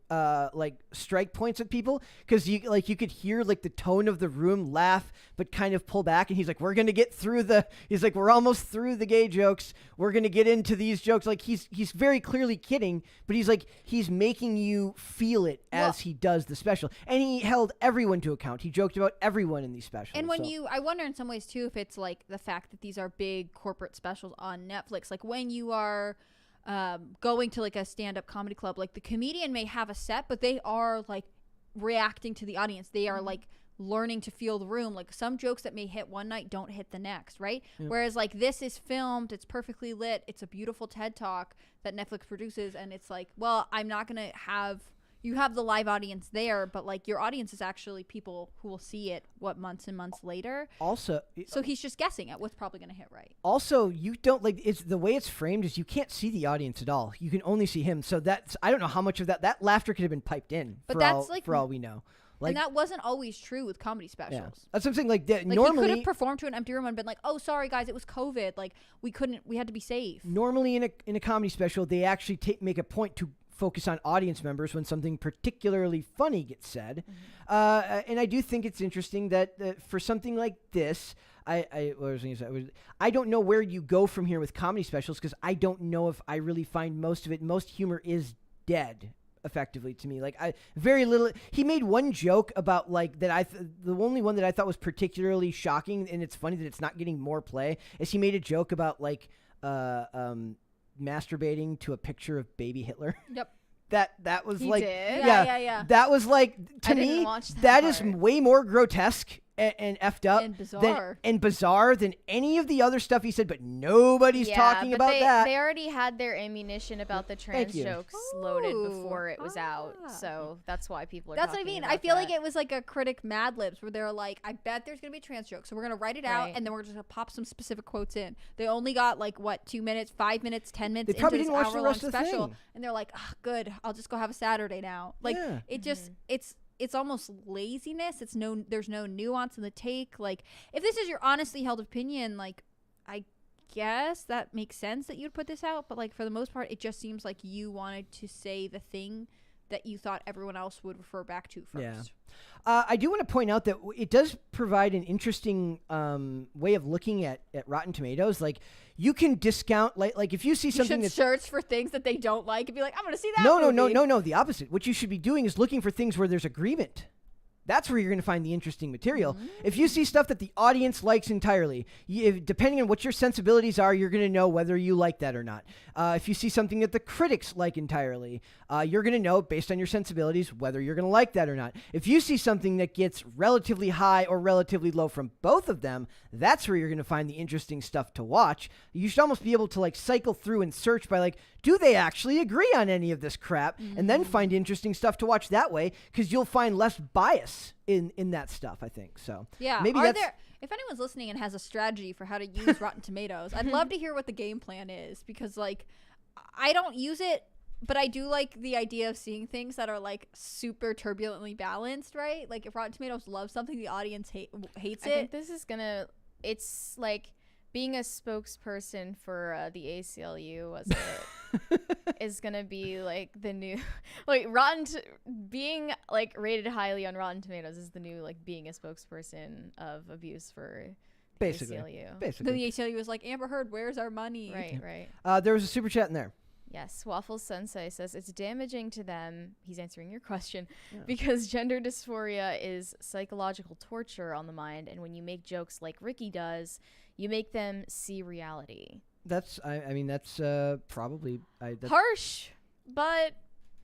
strike points at people, because you could hear like the tone of the room laugh but kind of pull back, and he's like, we're almost through the gay jokes, we're gonna get into these jokes. Like he's very clearly kidding, but he's making you feel it as he does the special, and he held everyone to account. He joked about everyone in these specials. And I wonder in some ways too if it's like the fact that these are big corporate specials on Netflix, like when you are going to like a stand-up comedy club, like the comedian may have a set, but they are like reacting to the audience. They are like learning to feel the room. Like some jokes that may hit one night don't hit the next, right? Yep. Whereas like this is filmed, it's perfectly lit, it's a beautiful TED Talk that Netflix produces, and it's like, well, I'm not gonna have you have the live audience there, but like your audience is actually people who will see it months and months later. Also, so he's just guessing at what's probably going to hit right. Also, you don't it's the way it's framed is you can't see the audience at all. You can only see him. So I don't know how much of that laughter could have been piped in. But for all we know. Like, and that wasn't always true with comedy specials. Yeah. That's what I'm saying. Like normally, he could have performed to an empty room and been like, "Oh, sorry guys, it was COVID. Like we had to be safe." Normally in a comedy special, they actually make a point to focus on audience members when something particularly funny gets said. And I do think it's interesting that for something like this, I don't know where you go from here with comedy specials, because I don't know if I really find most humor is dead effectively to me. Like very little. He made one joke about like that the only one that I thought was particularly shocking, and it's funny that it's not getting more play, is he made a joke about like masturbating to a picture of baby Hitler. Yep. That was he like did? Yeah. That was like, to me that is part. way more grotesque and effed up and bizarre than any of the other stuff he said, but nobody's talking about that. They already had their ammunition about the trans jokes loaded before it was out, so that's why people are that's talking what I mean. about I feel that. like it was like a critic Mad Libs where they're like, I bet there's gonna be trans jokes, so we're gonna write it out and then we're just gonna pop some specific quotes in. They only got like 2 minutes, 5 minutes, 10 minutes they probably into didn't this watch the hour-long rest of the special, thing. and they're like, oh, good, I'll just go have a Saturday now. Like it just it's almost laziness. There's no nuance in the take. Like if this is your honestly held opinion, like I guess that makes sense that you'd put this out, but like for the most part it just seems like you wanted to say the thing that you thought everyone else would refer back to first. Yeah. I do want to point out that it does provide an interesting way of looking at Rotten Tomatoes. Like you can discount, like if you see something that's search for things that they don't like and be like, I'm going to see that. No. The opposite. What you should be doing is looking for things where there's agreement. That's where you're going to find the interesting material. If you see stuff that the audience likes entirely, depending on what your sensibilities are, you're going to know whether you like that or not. If you see something that the critics like entirely, you're going to know based on your sensibilities whether you're going to like that or not. If you see something that gets relatively high or relatively low from both of them, that's where you're going to find the interesting stuff to watch. You should almost be able to like cycle through and search by like, do they actually agree on any of this crap? And then find interesting stuff to watch that way, because you'll find less bias in that stuff, I think. So yeah, maybe if anyone's listening and has a strategy for how to use Rotten Tomatoes, I'd love to hear what the game plan is, because like I don't use it, but I do like the idea of seeing things that are like super turbulently balanced, right? Like if Rotten Tomatoes loves something, the audience hates it. I think this is it's like being a spokesperson for the ACLU, was it? Is gonna be like the new like being like rated highly on Rotten Tomatoes is the new like being a spokesperson of abuse for basically ACLU. Then the ACLU was like, Amber Heard, where's our money? Right. There was a super chat in there. Yes, Waffles Sensei says it's damaging to them. He's answering your question because gender dysphoria is psychological torture on the mind, and when you make jokes like Ricky does, you make them see reality. That's probably harsh, but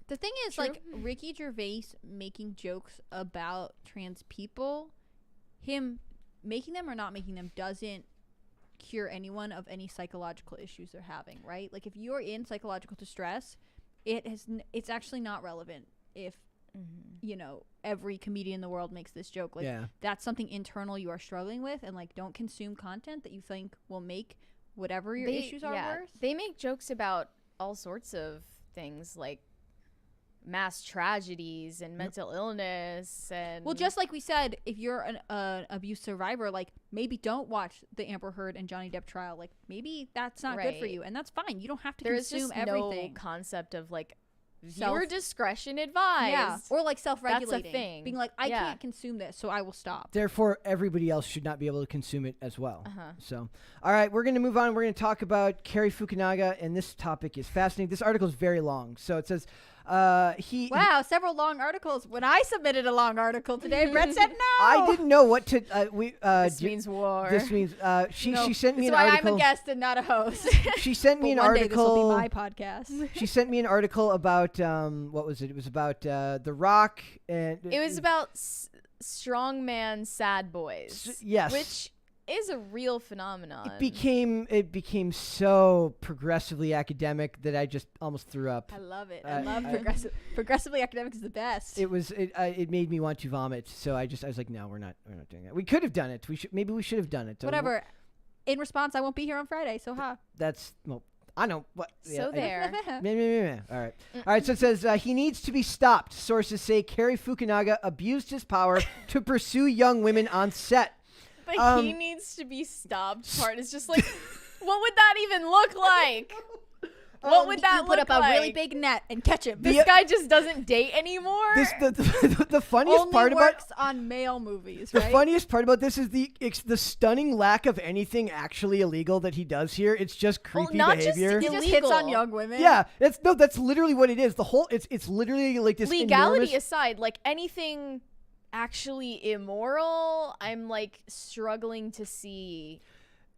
the thing is, like Ricky Gervais making jokes about trans people, him making them or not making them doesn't cure anyone of any psychological issues they're having, right? Like if you're in psychological distress, it's actually not relevant if every comedian in the world makes this joke. Like that's something internal you are struggling with, and like don't consume content that you think will make whatever your issues are worse. They make jokes about all sorts of things like mass tragedies and mental illness, and well, just like we said, if you're an abuse survivor, like maybe don't watch the Amber Heard and Johnny Depp trial. Like maybe that's not good for you, and that's fine. You don't have to consume everything. No concept of like viewer discretion advised. Yeah, or like self-regulating. That's a thing. Being like, I can't consume this, so I will stop. Therefore, everybody else should not be able to consume it as well. So, all right, we're going to move on. We're going to talk about Cary Fukunaga, and this topic is fascinating. This article is very long. So it says, several long articles. When I submitted a long article today, Brett said no. I didn't know what to. This means war. This means she sent me an why article. I'm a guest and not a host. She sent me an one article. Day this will be my podcast. She sent me an article about what was it? It was about The Rock, and it was about strongman sad boys. Yes, which is a real phenomenon. It became so progressively academic that I just almost threw up. I love it. I love progressively academic is the best. It made me want to vomit. So I was like, no, we're not doing that. We could have done it. Maybe we should have done it. Whatever. In response, I won't be here on Friday. So I know what. So there. All right. All right. So it says he needs to be stopped. Sources say Cary Fukunaga abused his power to pursue young women on set. But he needs to be stopped part is just like, what would that even look like? What would that put look up like? a really big net and catch him. This guy just doesn't date anymore. The funniest Only part works about on male movies. The right? funniest part about this is the stunning lack of anything actually illegal that he does here. It's just creepy behavior. He just hits on young women. Yeah, that's literally what it is. The whole it's literally like this legality aside, like anything actually immoral, I'm like struggling to see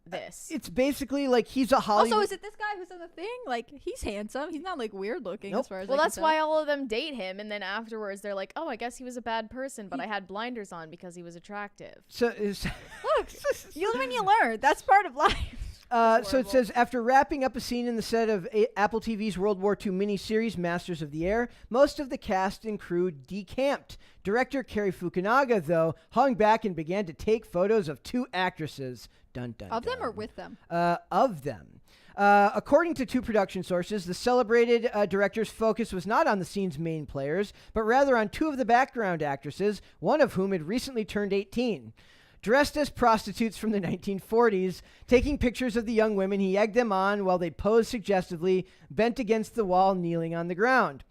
this. It's basically like he's a Hollywood. Also, is it this guy who's in the thing? Like, he's handsome. He's not like weird looking as far as well, that's why all of them date him, and then afterwards they're like, oh, I guess he was a bad person, but I had blinders on because he was attractive. So look, you live and you learn. That's part of life. So it says, after wrapping up a scene in the set of Apple TV's World War II miniseries, Masters of the Air, most of the cast and crew decamped. Director Cary Fukunaga, though, hung back and began to take photos of two actresses. Dun, dun, of dun. them or with them? Of them. According to two production sources, the celebrated director's focus was not on the scene's main players, but rather on two of the background actresses, one of whom had recently turned 18. Dressed as prostitutes from the 1940s, taking pictures of the young women, he egged them on while they posed suggestively, bent against the wall, kneeling on the ground.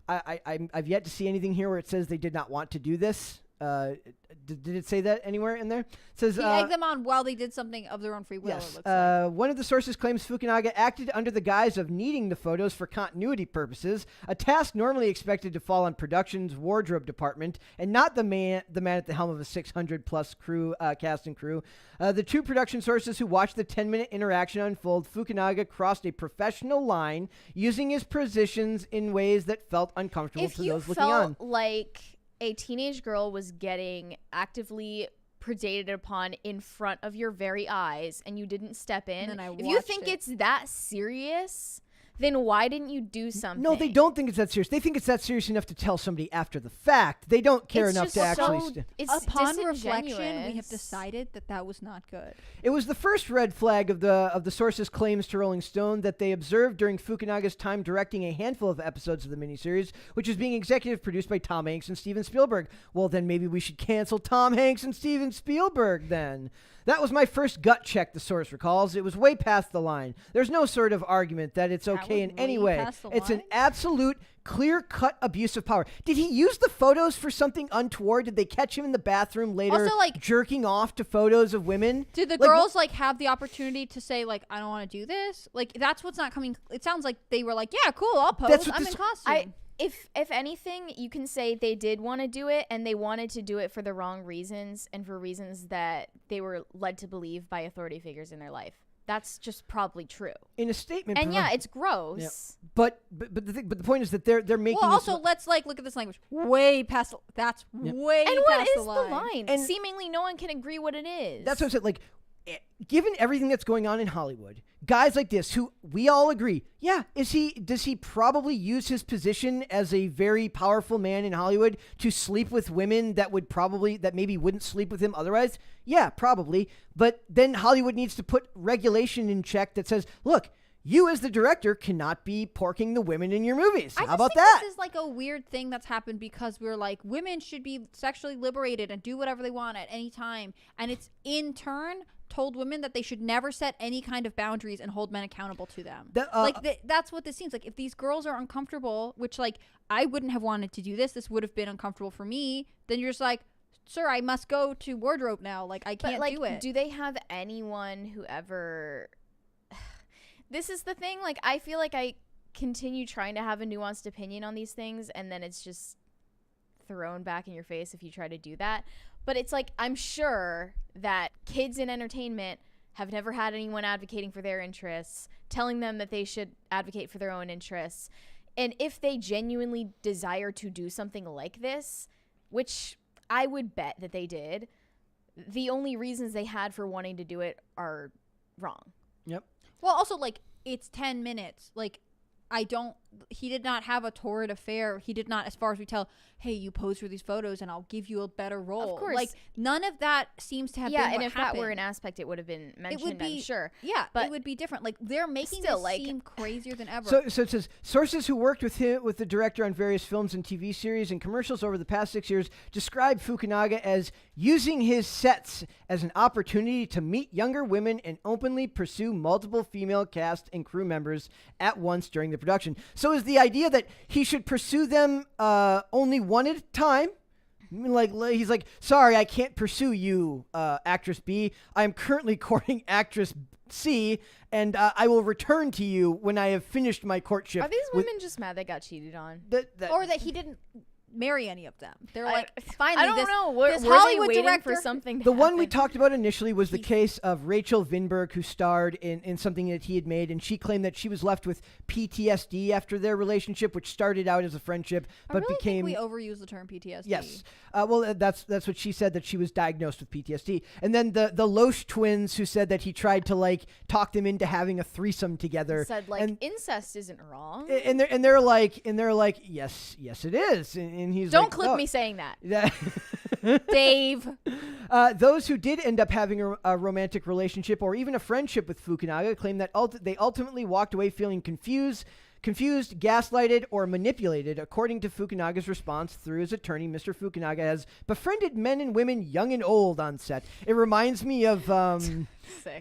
I've yet to see anything here where it says they did not want to do this. Did it say that anywhere in there? It says he egged them on while they did something of their own free will. Yes. It looks like. One of the sources claims Fukunaga acted under the guise of needing the photos for continuity purposes, a task normally expected to fall on production's wardrobe department, and not the man at the helm of a 600-plus crew, cast and crew. The two production sources who watched the 10-minute interaction unfold, Fukunaga crossed a professional line, using his positions in ways that felt uncomfortable to those looking on. If you felt like a teenage girl was getting actively predated upon in front of your very eyes and you didn't step in, if you think it's that serious, then why didn't you do something? No, they don't think it's that serious. They think it's that serious enough to tell somebody after the fact. They don't care enough to actually... Upon reflection, we have decided that was not good. It was the first red flag of the source's claims to Rolling Stone that they observed during Fukunaga's time directing a handful of episodes of the miniseries, which is being executive produced by Tom Hanks and Steven Spielberg. Well, then maybe we should cancel Tom Hanks and Steven Spielberg then. That was my first gut check, the source recalls. It was way past the line. There's no sort of argument that it's okay in any way. It's an absolute, clear-cut abuse of power. Did he use the photos for something untoward? Did they catch him in the bathroom later jerking off to photos of women? Did the girls have the opportunity to say, I don't want to do this? That's what's not coming. It sounds like they were like, yeah, cool, I'll pose. I'm in costume. If anything, you can say they did want to do it, and they wanted to do it for the wrong reasons and for reasons that they were led to believe by authority figures in their life. That's just probably true. In a statement, and yeah, it's gross. Yeah. But the point is that they're making. Well, also let's look at this language. Way past. That's way and past the line. And what is the line? And seemingly, no one can agree what it is. That's what I said. Given everything that's going on in Hollywood, guys like this who we all agree, does he probably use his position as a very powerful man in Hollywood to sleep with women that maybe wouldn't sleep with him otherwise? Yeah, probably. But then Hollywood needs to put regulation in check that says, look, you as the director cannot be porking the women in your movies. How about that? This is a weird thing that's happened because we're like, women should be sexually liberated and do whatever they want at any time. And it's in turn told women that they should never set any kind of boundaries and hold men accountable to them. That's what this seems like. If these girls are uncomfortable, which like I wouldn't have wanted to do this would have been uncomfortable for me, then you're just like, sir, I must go to wardrobe now. Like, I can't do it. Do they have anyone who ever... This is the thing. Like, I feel like I continue trying to have a nuanced opinion on these things, and then it's just thrown back in your face if you try to do that. But it's like, I'm sure that kids in entertainment have never had anyone advocating for their interests, telling them that they should advocate for their own interests. And if they genuinely desire to do something like this, which I would bet that they did, the only reasons they had for wanting to do it are wrong. Yep. Well, also, like, it's 10 minutes. Like, he did not have a torrid affair. He did not, as far as we tell, hey, you pose for these photos and I'll give you a better role. Of course. Like, none of that seems to have been what and if happened. that were an aspect, it would have been mentioned, I'm sure. Yeah, but it would be different. Like, they're making still, this like, seem crazier than ever. So it says, sources who worked with the director on various films and TV series and commercials over the past 6 years described Fukunaga as using his sets as an opportunity to meet younger women and openly pursue multiple female cast and crew members at once during the production. So is the idea that he should pursue them only one at a time? Like, he's like, sorry, I can't pursue you, actress B. I'm currently courting actress C, and I will return to you when I have finished my courtship. Are these women just mad they got cheated on? Or that he didn't marry any of them. They're like, finally, I don't know. This were Hollywood they waiting director for something to The one we happen? talked about initially was the case of Rachel Vinberg, who starred in something that he had made, and she claimed that she was left with PTSD after their relationship, which started out as a friendship, but I really became... think we overuse the term PTSD. Yes. Well, that's what she said, that she was diagnosed with PTSD. And then the Loesch twins, who said that he tried to like talk them into having a threesome together. Said like, and, incest isn't wrong. and they're like yes it is. And he's Don't like, clip "Oh." me saying that. Dave. Those who did end up having a romantic relationship or even a friendship with Fukunaga claim that they ultimately walked away feeling confused, gaslighted, or manipulated, according to Fukunaga's response through his attorney. Mr. Fukunaga has befriended men and women young and old on set. It reminds me of...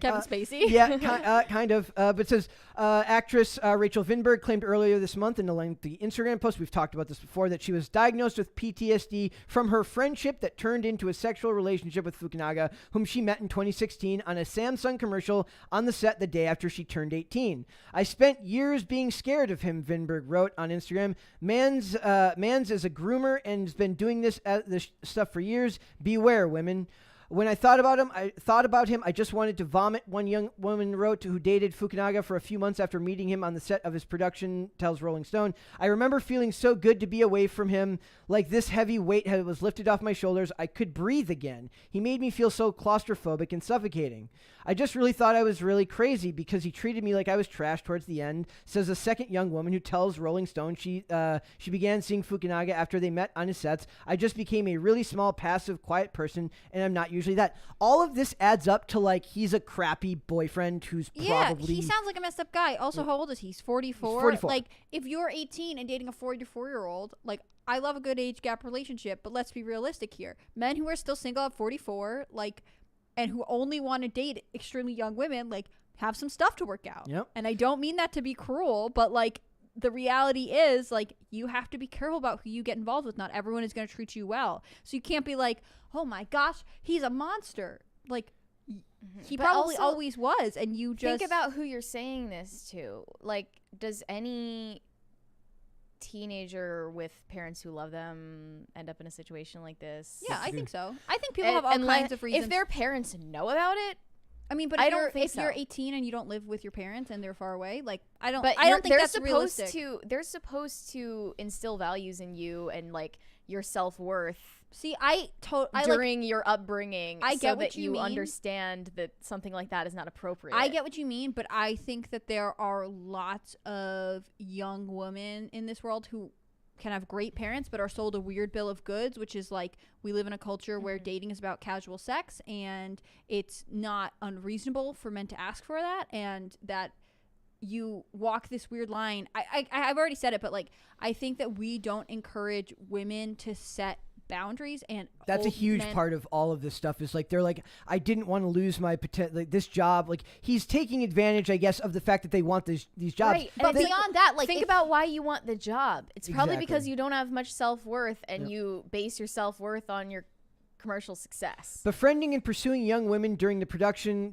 Kevin Spacey? Yeah, kind of. But it says, actress Rachel Vinberg claimed earlier this month in a lengthy Instagram post, we've talked about this before, that she was diagnosed with PTSD from her friendship that turned into a sexual relationship with Fukunaga, whom she met in 2016 on a Samsung commercial on the set the day after she turned 18. I spent years being scared of him, Vinberg wrote on Instagram. Mans is a groomer and has been doing this stuff for years. Beware, women. When I thought about him, I just wanted to vomit, one young woman wrote, who dated Fukunaga for a few months after meeting him on the set of his production, tells Rolling Stone. I remember feeling so good to be away from him, like this heavy weight was lifted off my shoulders. I could breathe again. He made me feel so claustrophobic and suffocating. I just really thought I was really crazy because he treated me like I was trash towards the end, says a second young woman who tells Rolling Stone she began seeing Fukunaga after they met on his sets. I just became a really small, passive, quiet person, and I'm not usually that. All of this adds up to like he's a crappy boyfriend who's probably... Yeah, he sounds like a messed up guy. Also, how old is he? He's 44. He's 44. Like, if you're 18 and dating a 44-year-old, like, I love a good age gap relationship, but let's be realistic here. Men who are still single at 44, like, and who only want to date extremely young women, like, have some stuff to work out. Yep. And I don't mean that to be cruel, but like, the reality is, like, you have to be careful about who you get involved with. Not everyone is going to treat you well. So you can't be like, oh my gosh, he's a monster. Like, he But probably also, always was, and you just... think about who you're saying this to. Like, does any teenager with parents who love them end up in a situation like this? Yeah, I think so. I think people have all kinds of reasons. If their parents know about it, I mean, but I if don't you're, think if you're so. 18 and you don't live with your parents and they're far away, like, I don't but think they're that's supposed realistic. they're supposed to instill values in you and like your self-worth. See, I during your upbringing, I get so what that you you mean. understand that something like that is not appropriate. I get what you mean, but I think that there are lots of young women in this world who can have great parents but are sold a weird bill of goods, which is like, we live in a culture where dating is about casual sex, and it's not unreasonable for men to ask for that, and that you walk this weird line. I've already said it, but like, I think that we don't encourage women to set boundaries and that's a hold huge men- part of all of this stuff is like they're like, I didn't want to lose my like this job. Like he's taking advantage, I guess, of the fact that they want these jobs. Right. But And beyond that, like think if- about why you want the job. It's probably Exactly. because you don't have much self-worth and you base your self-worth on your commercial success. Befriending and pursuing young women during production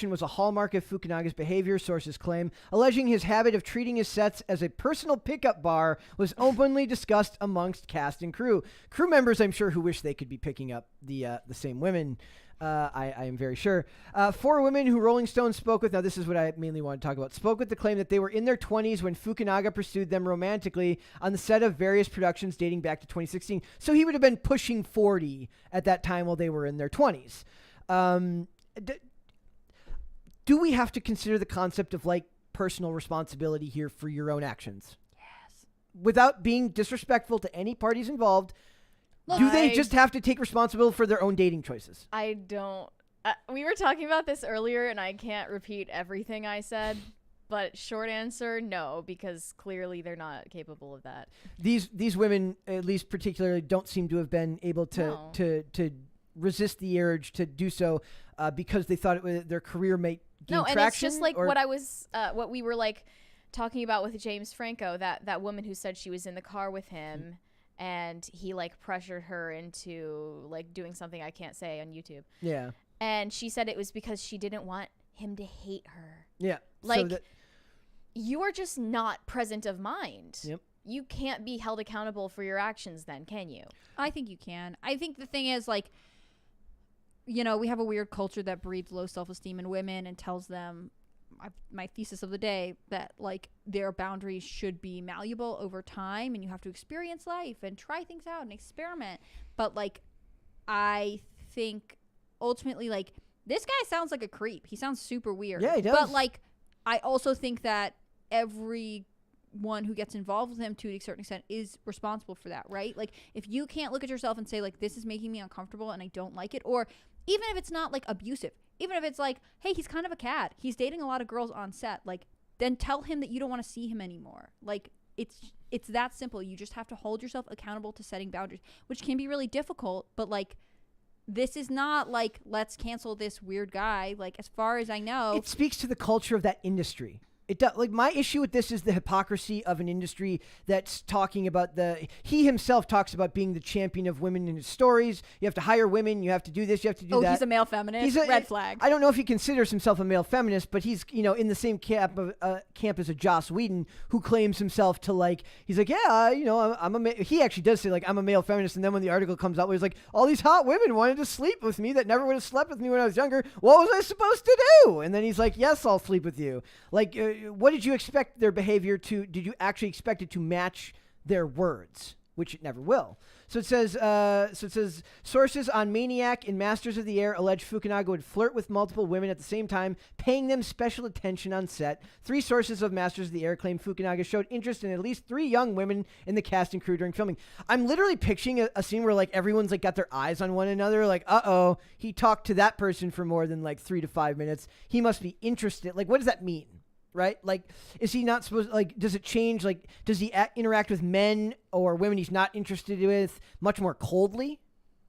was a hallmark of Fukunaga's behavior, sources claim. Alleging his habit of treating his sets as a personal pickup bar was openly discussed amongst cast and crew. Crew members, I'm sure, who wish they could be picking up the same women. I am very sure. 4 women who Rolling Stone spoke with, now this is what I mainly want to talk about, spoke with the claim that they were in their 20s when Fukunaga pursued them romantically on the set of various productions dating back to 2016. So he would have been pushing 40 at that time while they were in their 20s. Do we have to consider the concept of like personal responsibility here for your own actions? Yes. Without being disrespectful to any parties involved, Look, do they I- just have to take responsibility for their own dating choices? I don't. We were talking about this earlier, and I can't repeat everything I said. But short answer, no, because clearly they're not capable of that. These women, at least particularly, don't seem to have been able to No. to resist the urge to do so because they thought their career might gain No, and traction. it's just like or- what we were like talking about with James Franco, that woman who said she was in the car with him. And he like pressured her into like doing something I can't say on YouTube. Yeah, And she said it was because she didn't want him to hate her. yeah. Like, you are just not present of mind. Yep. You can't be held accountable for your actions then, can you? I think you can. I think the thing is, like, you know, we have a weird culture that breeds low self-esteem in women and tells them, my thesis of the day, that, like, their boundaries should be malleable over time and you have to experience life and try things out and experiment. But, like, I think ultimately, like, this guy sounds like a creep. He sounds super weird. Yeah, he does. But, like, I also think that everyone who gets involved with him to a certain extent is responsible for that, right? Like, if you can't look at yourself and say, like, this is making me uncomfortable and I don't like it, or even if it's not, like, abusive, even if it's like, hey, he's kind of a cad, he's dating a lot of girls on set, like, then tell him that you don't want to see him anymore. Like, it's that simple. You just have to hold yourself accountable to setting boundaries, which can be really difficult, but, like, this is not like, let's cancel this weird guy. Like, as far as I know, it speaks to the culture of that industry. It does. Like, my issue with this is the hypocrisy of an industry that's talking about he himself talks about being the champion of women in his stories. You have to hire women. You have to do this. You have to do that. he's a male feminist. Red flag. I don't know if he considers himself a male feminist, but he's, you know, in the same camp as a Joss Whedon, who claims himself to, like, he's like, yeah, you know, he actually does say, like, I'm a male feminist. And then when the article comes out, where he's like, all these hot women wanted to sleep with me that never would have slept with me when I was younger. What was I supposed to do? And then he's like, yes, I'll sleep with you. Like, what did you expect their behavior to? Did you actually expect it to match their words? Which it never will. So it says sources on Maniac and Masters of the Air allege Fukunaga would flirt with multiple women at the same time, paying them special attention on set. 3 sources of Masters of the Air claim Fukunaga showed interest in at least 3 young women in the cast and crew during filming. I'm literally picturing a scene where, like, everyone's, like, got their eyes on one another, like, uh-oh, he talked to that person for more than, like, 3 to 5 minutes. He must be interested. Like, what does that mean? Right? Like, is he not supposed, like, does it change? Like, does he interact with men or women he's not interested with much more coldly?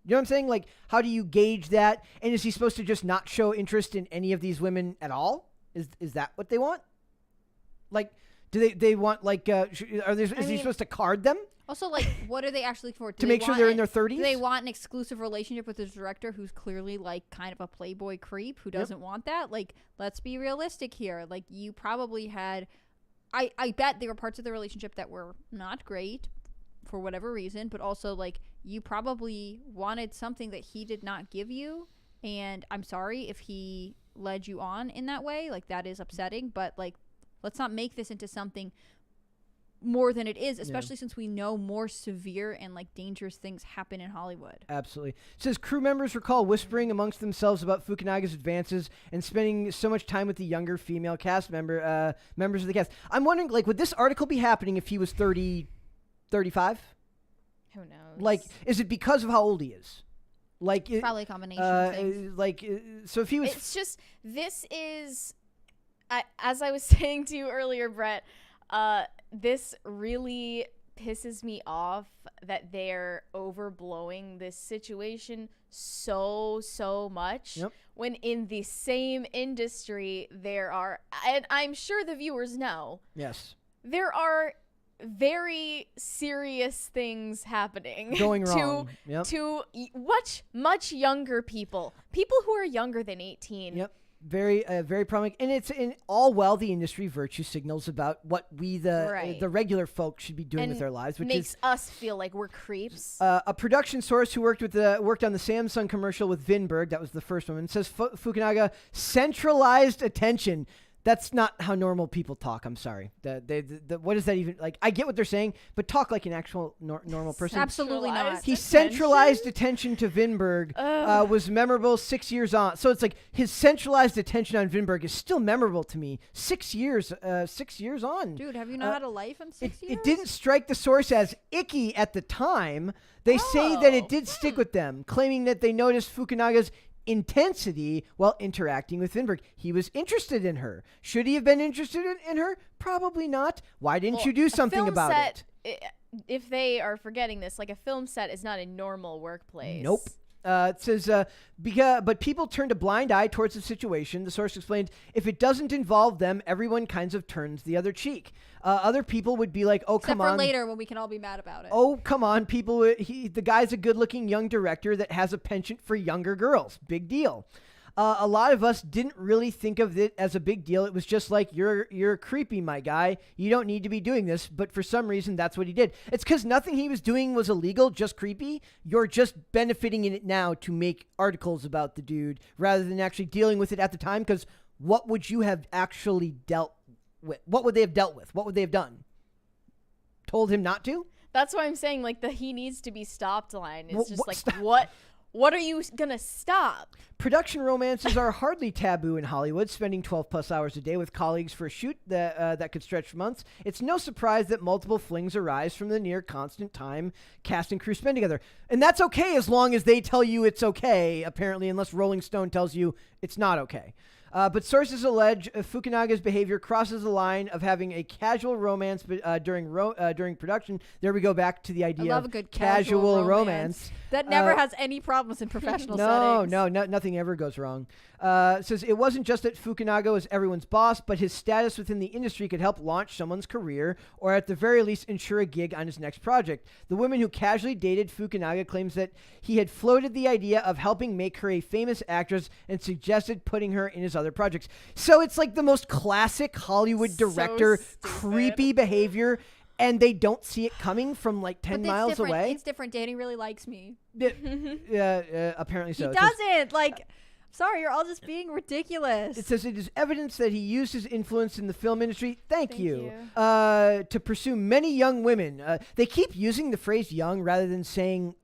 You know what I'm saying? Like, how do you gauge that? And is he supposed to just not show interest in any of these women at all? Is that what they want? Like, do they want, like, is he supposed to card them? Also, like, what are they actually for? To make sure they're in their 30s? Do they want an exclusive relationship with the director who's clearly, like, kind of a playboy creep who doesn't want that? Like, let's be realistic here. Like, you probably had... I bet there were parts of the relationship that were not great for whatever reason, but also, like, you probably wanted something that he did not give you, and I'm sorry if he led you on in that way. Like, that is upsetting, but, like, let's not make this into something more than it is, especially since we know more severe and, like, dangerous things happen in Hollywood. Absolutely. It says crew members recall whispering amongst themselves about Fukunaga's advances and spending so much time with the younger female cast members of the cast. I'm wondering, like, would this article be happening if he was 30, 35? Who knows? Like, is it because of how old he is? Like, Probably a combination of things. So if he was... It's just, this is, as I was saying to you earlier, Brett, this really pisses me off that they're overblowing this situation so much. Yep. When in the same industry there are, and I'm sure the viewers know, Yes. there are very serious things happening Going wrong. Yep. to much younger people who are younger than 18. Yep. Very prominent, and it's in all while the industry virtue signals about what we the regular folk should be doing And with their lives, which makes is us feel like we're creeps. a production source who worked on the Samsung commercial with Vinberg. That was the first one. It says Fukunaga centralized attention. That's not how normal people talk. I'm sorry. What is that even like? I get what they're saying, but talk like an actual normal person. Absolutely not. He centralized attention to Vinberg, was memorable 6 years on. So it's like his centralized attention on Vinberg is still memorable to me. 6 years, 6 years on. Dude, have you not had a life in 6 years? It didn't strike the source as icky at the time. They say that it did stick with them, claiming that they noticed Fukunaga's intensity while interacting with Vinberg. He was interested in her. Should he have been interested in her? Probably not. Why didn't you do something about it? If they are forgetting this, like a film set is not a normal workplace. Nope. It says, but people turned a blind eye towards the situation. The source explained, if it doesn't involve them, everyone kinds of turns the other cheek. Other people would be like, oh, Except come on. for later when we can all be mad about it. Oh, come on, people. The guy's a good-looking young director that has a penchant for younger girls. Big deal. A lot of us didn't really think of it as a big deal. It was just like, you're creepy, my guy. You don't need to be doing this. But for some reason, that's what he did. It's because nothing he was doing was illegal, just creepy. You're just benefiting in it now to make articles about the dude rather than actually dealing with it at the time. Because what would you have actually dealt with? What would they have dealt with? What would they have done? Told him not to? That's why I'm saying, like, the he needs to be stopped line is just like, stop? What are you gonna stop? Production romances are hardly taboo in Hollywood, spending 12 plus hours a day with colleagues for a shoot that could stretch for months. It's no surprise that multiple flings arise from the near constant time cast and crew spend together. And that's okay as long as they tell you it's okay, apparently, unless Rolling Stone tells you it's not okay. But sources allege Fukunaga's behavior crosses the line of having a casual romance during production. There we go back to the idea I love of a good casual romance. That never has any problems in professional settings. No, nothing ever goes wrong. It says it wasn't just that Fukunaga was everyone's boss, but his status within the industry could help launch someone's career, or at the very least ensure a gig on his next project. The woman who casually dated Fukunaga claims that he had floated the idea of helping make her a famous actress and suggested putting her in his other projects. So it's like the most classic Hollywood director creepy behavior. And they don't see it coming from like 10 miles away. It's different. Danny really likes me. Apparently so. He doesn't. Sorry, you're all just being ridiculous. It says it is evidence that he used his influence in the film industry. Thank you. To pursue many young women. They keep using the phrase young rather than saying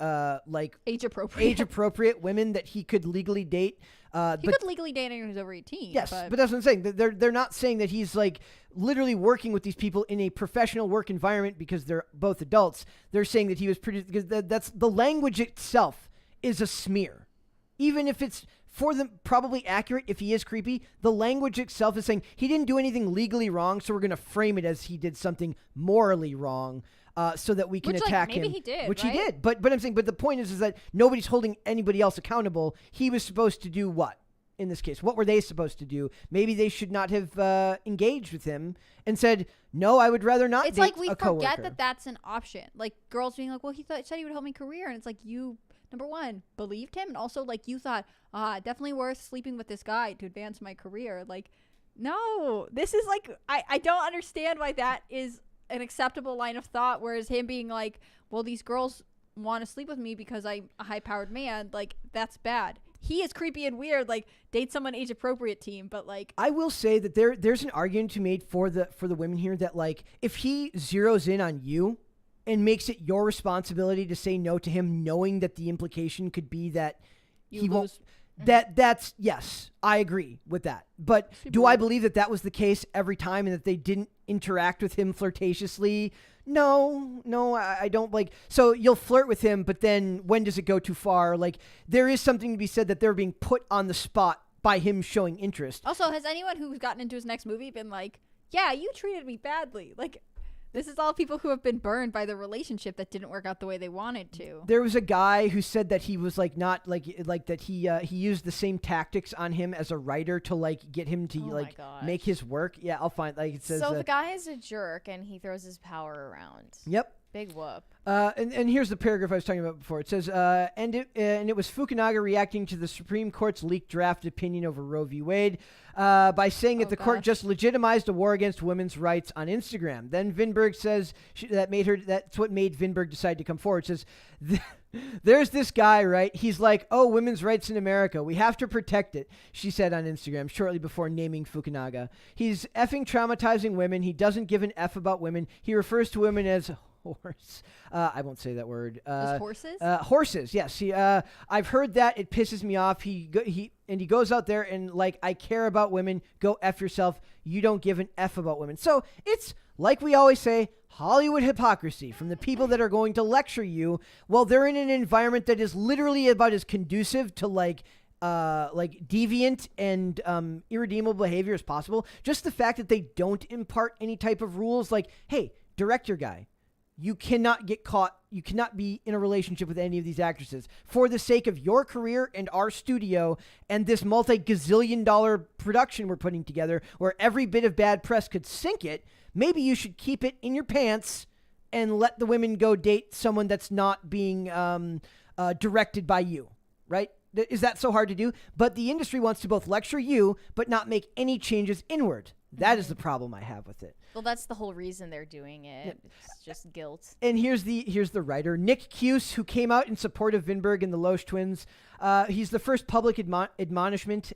age appropriate women that he could legally date. He could legally date anyone who's over 18. Yes, but that's what I'm saying. They're not saying that he's like literally working with these people in a professional work environment because they're both adults. They're saying that he was because that's the language itself is a smear, even if it's for them probably accurate. If he is creepy, the language itself is saying he didn't do anything legally wrong, so we're going to frame it as he did something morally wrong. So that we can attack him. Maybe he did, which right? he did. But I'm saying, but the point is that nobody's holding anybody else accountable. He was supposed to do what? In this case, what were they supposed to do? Maybe they should not have engaged with him and said, no, I would rather not. It's date like we a coworker. forget that that's an option. Like girls being like, well, said he would help me career. And it's like, you, number one, believed him. And also like you thought, definitely worth sleeping with this guy to advance my career. Like, no, this is like, I don't understand why that is an acceptable line of thought. Whereas him being like, well, these girls want to sleep with me because I'm a high-powered man. Like, that's bad. He is creepy and weird. Like, date someone age appropriate team, but like, I will say that there's an argument to be made for the women here that like if he zeroes in on you and makes it your responsibility to say no to him, knowing that the implication could be that he won't. That's yes, I agree with that. But do I believe that was the case every time and that they didn't interact with him flirtatiously? No, I don't like. So you'll flirt with him, but then when does it go too far? Like there is something to be said that they're being put on the spot by him showing interest. Also, has anyone who's gotten into his next movie been like, yeah, you treated me badly? Like, This is all people who have been burned by the relationship that didn't work out the way they wanted to. There was a guy who said that he was like not like that he used the same tactics on him as a writer to like get him to like make his work. Yeah, I'll find like it says. So the guy is a jerk and he throws his power around. Yep. Big whoop. And here's the paragraph I was talking about before. It says, and it was Fukunaga reacting to the Supreme Court's leaked draft opinion over Roe v. Wade by saying that the court just legitimized a war against women's rights on Instagram. Then Vinberg says that's what made Vinberg decide to come forward. It says, there's this guy, right? He's like, oh, women's rights in America. We have to protect it, she said on Instagram shortly before naming Fukunaga. He's effing traumatizing women. He doesn't give an F about women. He refers to women as horse. I won't say that word. Horses? Horses. Yes. I've heard that. It pisses me off. He goes out there and like, I care about women. Go F yourself. You don't give an F about women. So it's like we always say, Hollywood hypocrisy from the people that are going to lecture you while they're in an environment that is literally about as conducive to like deviant and irredeemable behavior as possible. Just the fact that they don't impart any type of rules like, hey, director guy, you cannot get caught. You cannot be in a relationship with any of these actresses for the sake of your career and our studio and this multi-gazillion-dollar production we're putting together where every bit of bad press could sink it. Maybe you should keep it in your pants and let the women go date someone that's not being directed by you, right? Is that so hard to do? But the industry wants to both lecture you but not make any changes inward. That is the problem I have with it. Well, that's the whole reason they're doing it. Yeah. It's just guilt. And here's the writer, Nick Cuse, who came out in support of Vinberg and the Loesch twins. He's the first public admonishment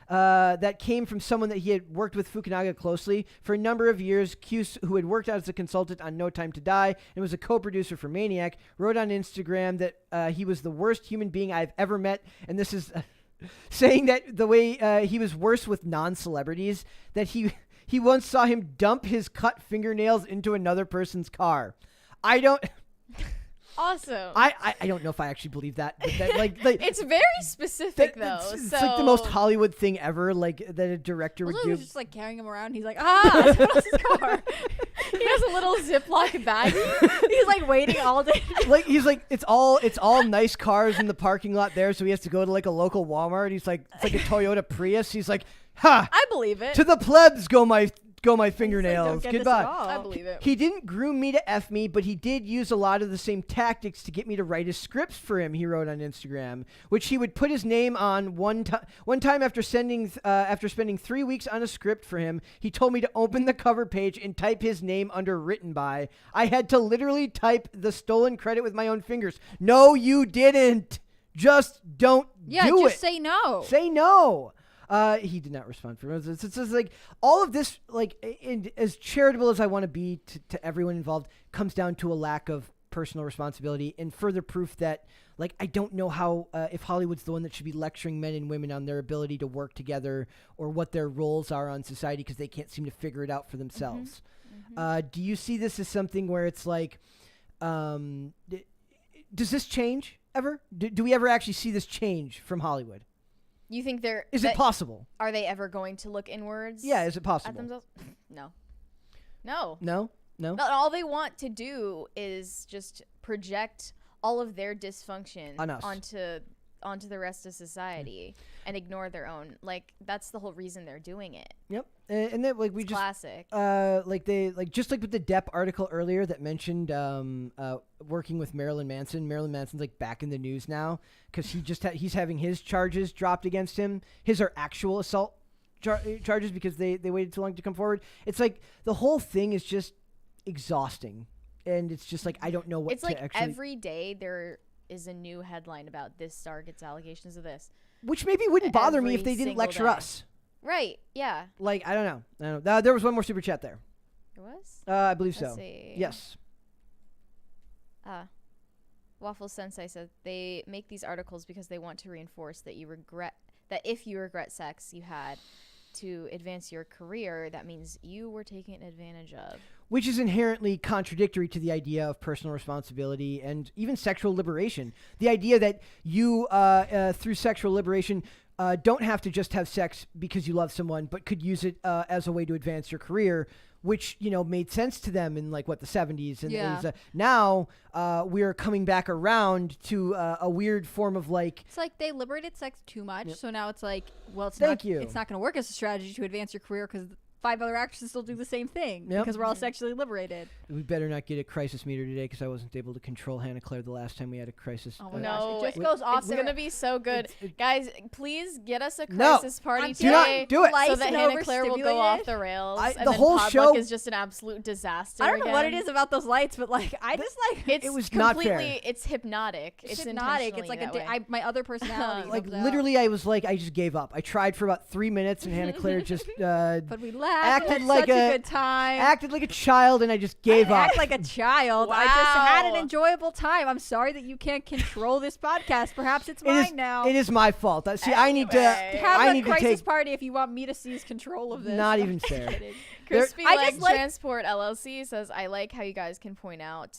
that came from someone that he had worked with Fukunaga closely for a number of years. Cuse, who had worked as a consultant on No Time to Die and was a co-producer for Maniac, wrote on Instagram that he was the worst human being I've ever met. And this is... saying that the way he was worse with non-celebrities, that he once saw him dump his cut fingernails into another person's car. I don't... Awesome. I don't know if I actually believe that. But that like it's very specific, though. It's like the most Hollywood thing ever, like that a director would do. He was just like carrying him around. He's like, someone else's car. He has a little Ziploc bag. He's like waiting all day. Like he's like, it's all nice cars in the parking lot there, so he has to go to like a local Walmart. He's like, it's like a Toyota Prius. He's like, ha! I believe it. To the plebs go my fingernails. Like, Goodbye. I believe it. He didn't groom me to F me, but he did use a lot of the same tactics to get me to write his scripts for him, he wrote on Instagram, which he would put his name on one time after spending 3 weeks on a script for him. He told me to open the cover page and type his name under written by. I had to literally type the stolen credit with my own fingers. No, you didn't. Just don't do it. Just say no. Say no. He did not respond for it. It's like all of this, like, as charitable as I want to be to everyone involved, comes down to a lack of personal responsibility and further proof that, like, I don't know how, if Hollywood's the one that should be lecturing men and women on their ability to work together or what their roles are on society because they can't seem to figure it out for themselves. Do you see this as something where it's like, does this change ever? Do we ever actually see this change from Hollywood? You think is it possible? Are they ever going to look inwards? Yeah, is it possible? At themselves? No. No. All they want to do is just project all of their dysfunction on us. onto the rest of society and ignore their own. Like, that's the whole reason they're doing it. Yep. And then like it's classic. Just like with the Depp article earlier that mentioned working with Marilyn Manson. Marilyn Manson's like back in the news now because he's having his charges dropped against him. His are actual assault charges because they waited too long to come forward. It's like the whole thing is just exhausting, and it's just like I don't know what. It's like every day there is a new headline about this star gets allegations of this, which maybe wouldn't bother me if they didn't lecture us. Right? Yeah. Like I don't know. There was one more super chat there. There was? I believe Let's so. see. Yes. Waffle Sensei said they make these articles because they want to reinforce that if you regret sex you had to advance your career, that means you were taken advantage of. Which is inherently contradictory to the idea of personal responsibility and even sexual liberation. The idea that you, through sexual liberation, don't have to just have sex because you love someone, but could use it as a way to advance your career. which, made sense to them in like the 70s and 80s. Now we're coming back around to a weird form of like. It's like they liberated sex too much. So now it's like, well, it's Thank not you. It's not going to work as a strategy to advance your career because 5 other actresses still do the same thing because we're all sexually liberated. We better not get a crisis meter today because I wasn't able to control Hannah Claire the last time we had a crisis. Oh my No, gosh, it just goes off. It's gonna be so good, guys. Please get us a No. crisis party I'm Do not today, do it. so that Hannah Claire will go off overstimulated. the rails. I- and the then whole Podluck show- is just an absolute disaster. I don't know what it again. is about those lights, but like I just like It's It was not completely. fair. It's hypnotic. it's hypnotic. It's like intentionally that way. my other personality. Like comes out. literally, I was like, I just gave up. I tried for about 3 minutes, and Hannah Claire just But we laughed. acted Acted like such a good time. acted like a child, and I just gave I up. act like a child. I just had an Wow. enjoyable time. I'm sorry that you can't control this podcast. Perhaps it's It mine is- now. It is my fault. See, I need to. Anyway. Have I a need to crisis take. party if you want me to seize control of this. Not I'm even just fair. kidding. Crispy I Leg just like- Transport LLC says, I like how you guys can point out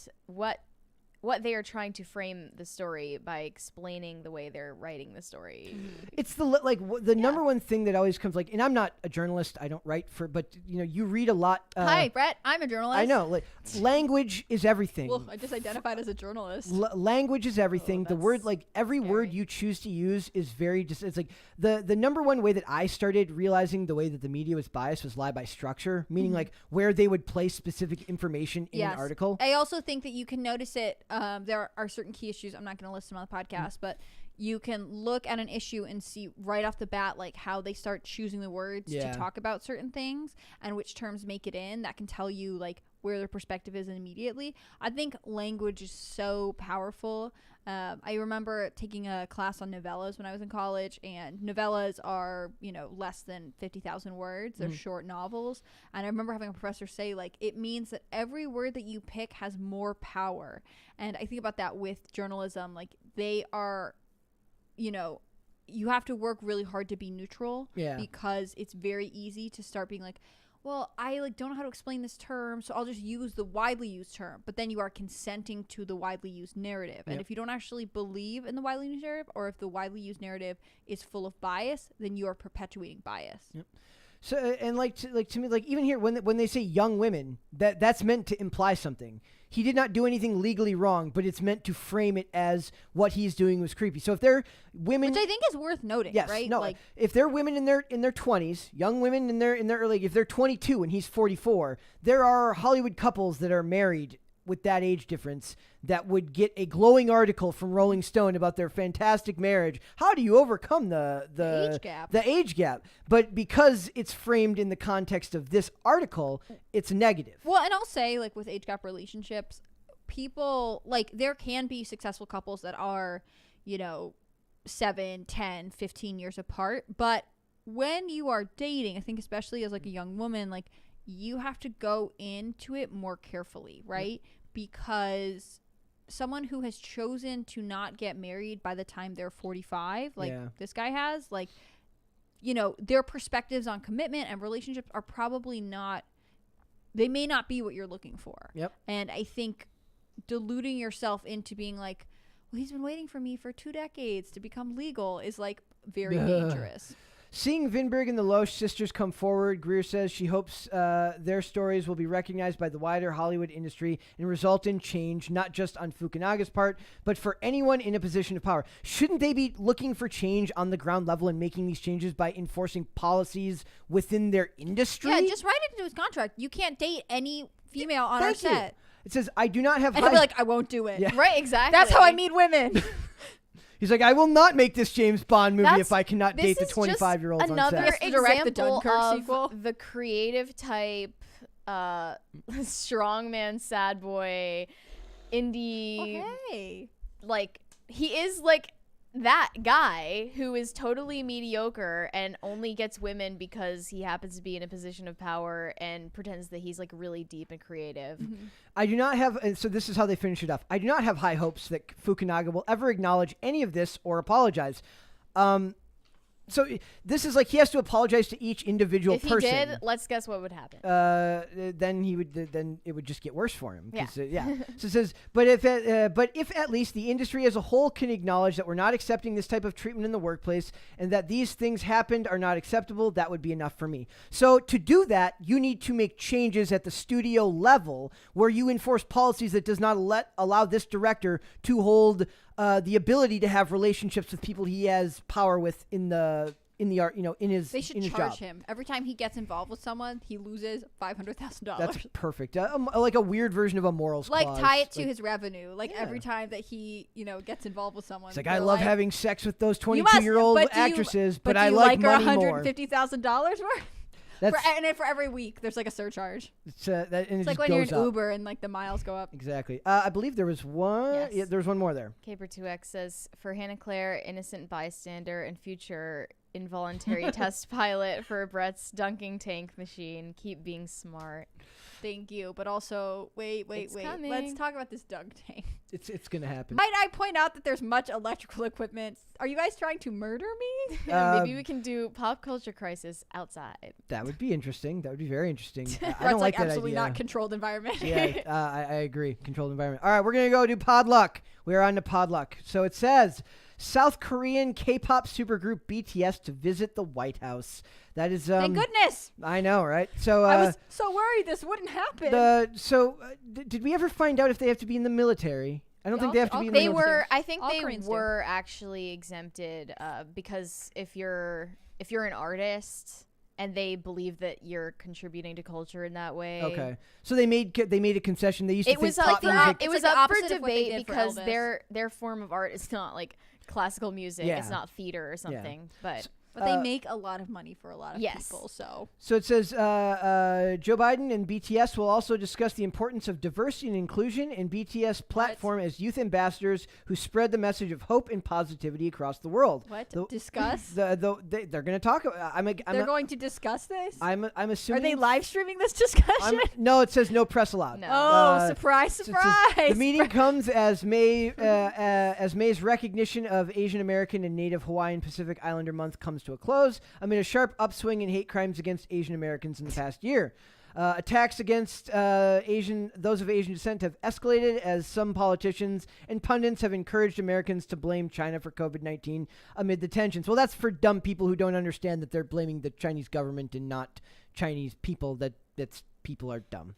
what they are trying to frame the story by explaining the way they're writing the story. It's the number one thing that always comes and I'm not a journalist. I don't write but you read a lot. Hi, Brett. I'm a journalist. I know. Language is everything. Well, I just identified as a journalist. Language is everything. The word, every word you choose to use is very it's like the number one way that I started realizing the way that the media was biased was lie by structure, meaning like where they would place specific information in an article. I also think that you can notice it. There are certain key issues. I'm not going to list them on the podcast, but you can look at an issue and see right off the bat like how they start choosing the words to talk about certain things and which terms make it in. That can tell you like where their perspective is immediately. I think language is so powerful. I remember taking a class on novellas when I was in college, and novellas are, less than 50,000 words. They're short novels. And I remember having a professor say, like, it means that every word that you pick has more power. And I think about that with journalism. Like, they are, you have to work really hard to be neutral because it's very easy to start being like, well, I don't know how to explain this term, so I'll just use the widely used term. But then you are consenting to the widely used narrative. And if you don't actually believe in the widely used narrative, or if the widely used narrative is full of bias, then you are perpetuating bias. Yep. So and to me, even here when they say young women, that's meant to imply something. He did not do anything legally wrong, but it's meant to frame it as what he's doing was creepy. So if they're women, which I think is worth noting, yes, right? No, if they're women in their 20s, young women in their early, if they're 22 and he's 44, there are Hollywood couples that are married with that age difference that would get a glowing article from Rolling Stone about their fantastic marriage. How do you overcome the age gap? The age gap. But because it's framed in the context of this article, it's negative. Well, and I'll say, with age gap relationships, people, there can be successful couples that are, 7, 10, 15 years apart. But when you are dating, I think especially as, a young woman, you have to go into it more carefully, right? Because someone who has chosen to not get married by the time they're 45, this guy has, their perspectives on commitment and relationships are probably not, they may not be what you're looking for. Yep. And I think deluding yourself into being well, he's been waiting for me for 2 decades to become legal is very dangerous. Seeing Vinberg and the Loesch sisters come forward, Greer says she hopes their stories will be recognized by the wider Hollywood industry and result in change, not just on Fukunaga's part, but for anyone in a position of power. Shouldn't they be looking for change on the ground level and making these changes by enforcing policies within their industry? Yeah, just write it into his contract. You can't date any female on our Thank you. set. It says, I do not have And he'll be I won't do it. Yeah. Right, exactly. That's how I meet women. He's like, I will not make this James Bond movie if I cannot this date the is just 25-year-olds on another set. To direct the example Dunkirk of sequel. the creative type, strongman, sad boy, indie. Okay. He is that guy who is totally mediocre and only gets women because he happens to be in a position of power and pretends that he's really deep and creative. Mm-hmm. I do not have, and so this is how they finish it off. I do not have high hopes that Fukunaga will ever acknowledge any of this or apologize. So this is like he has to apologize to each individual If he person. did, let's guess what would happen. Then it would just get worse for him. Yeah. So it says, but if at least the industry as a whole can acknowledge that we're not accepting this type of treatment in the workplace and that these things happened are not acceptable, that would be enough for me. So to do that, you need to make changes at the studio level where you enforce policies that does not allow this director to hold the ability to have relationships with people he has power with in the art, in his They should in his charge job. him every time he gets involved with someone. He loses $500,000. That's perfect. Like a weird version of a morals Like clause. tie it to his revenue. Like Yeah. every time that he, gets involved with someone. It's like they're I love having sex with those 22-year-old but do you- actresses, but but I do you like her money more. $150,000 worth. That's And then for every week, there's like a surcharge. it's It's like when you're in Uber and like the miles go up. Exactly. I believe there was one. Yes. Yeah, there was one more there. Caper2X says, for Hannah Claire, innocent bystander and future involuntary test pilot for Brett's dunking tank machine, keep being smart. Thank you, but also wait. It's Let's coming. talk about this dunk tank. It's gonna happen. Might I point out that there's much electrical equipment? Are you guys trying to murder me? Maybe we can do pop culture crisis outside. That would be interesting. That would be very interesting. I Brett's don't like that absolutely idea. not controlled environment. Yeah, I agree. Controlled environment. All right, we're gonna go do Podluck. We're on to Podluck. So it says South Korean K-pop supergroup BTS to visit the White House. That is Thank goodness. I know, right? So I was so worried this wouldn't happen. did we ever find out if they have to be in the military? I don't think they have to be in the They military. were, I think All they Koreans do. were actually exempted because if you're an artist and they believe that you're contributing to culture in that way. Okay, so they made a concession. They used to It was think like pop music. it It's was like the up for opposite of what they debate did for because Elvis. their form of art is not like classical music. Yeah. It's not theater or something. But But they make a lot of money for a lot of Yes. people, so. So it says Joe Biden and BTS will also discuss the importance of diversity and inclusion in BTS platform as youth ambassadors who spread the message of hope and positivity across the world. What? The- Discuss? They're going to talk. They're going to discuss this? I'm Are assuming. they live streaming this discussion? No, it says no press allowed. No. Oh, surprise, So it says, surprise! the meeting comes as May's recognition of Asian American and Native Hawaiian Pacific Islander Month comes to a close amid a sharp upswing in hate crimes against Asian Americans in the past year. Attacks against those of Asian descent have escalated as some politicians and pundits have encouraged Americans to blame China for COVID-19 amid the tensions. Well, that's for dumb people who don't understand that they're blaming the Chinese government and not Chinese people. That's people are dumb.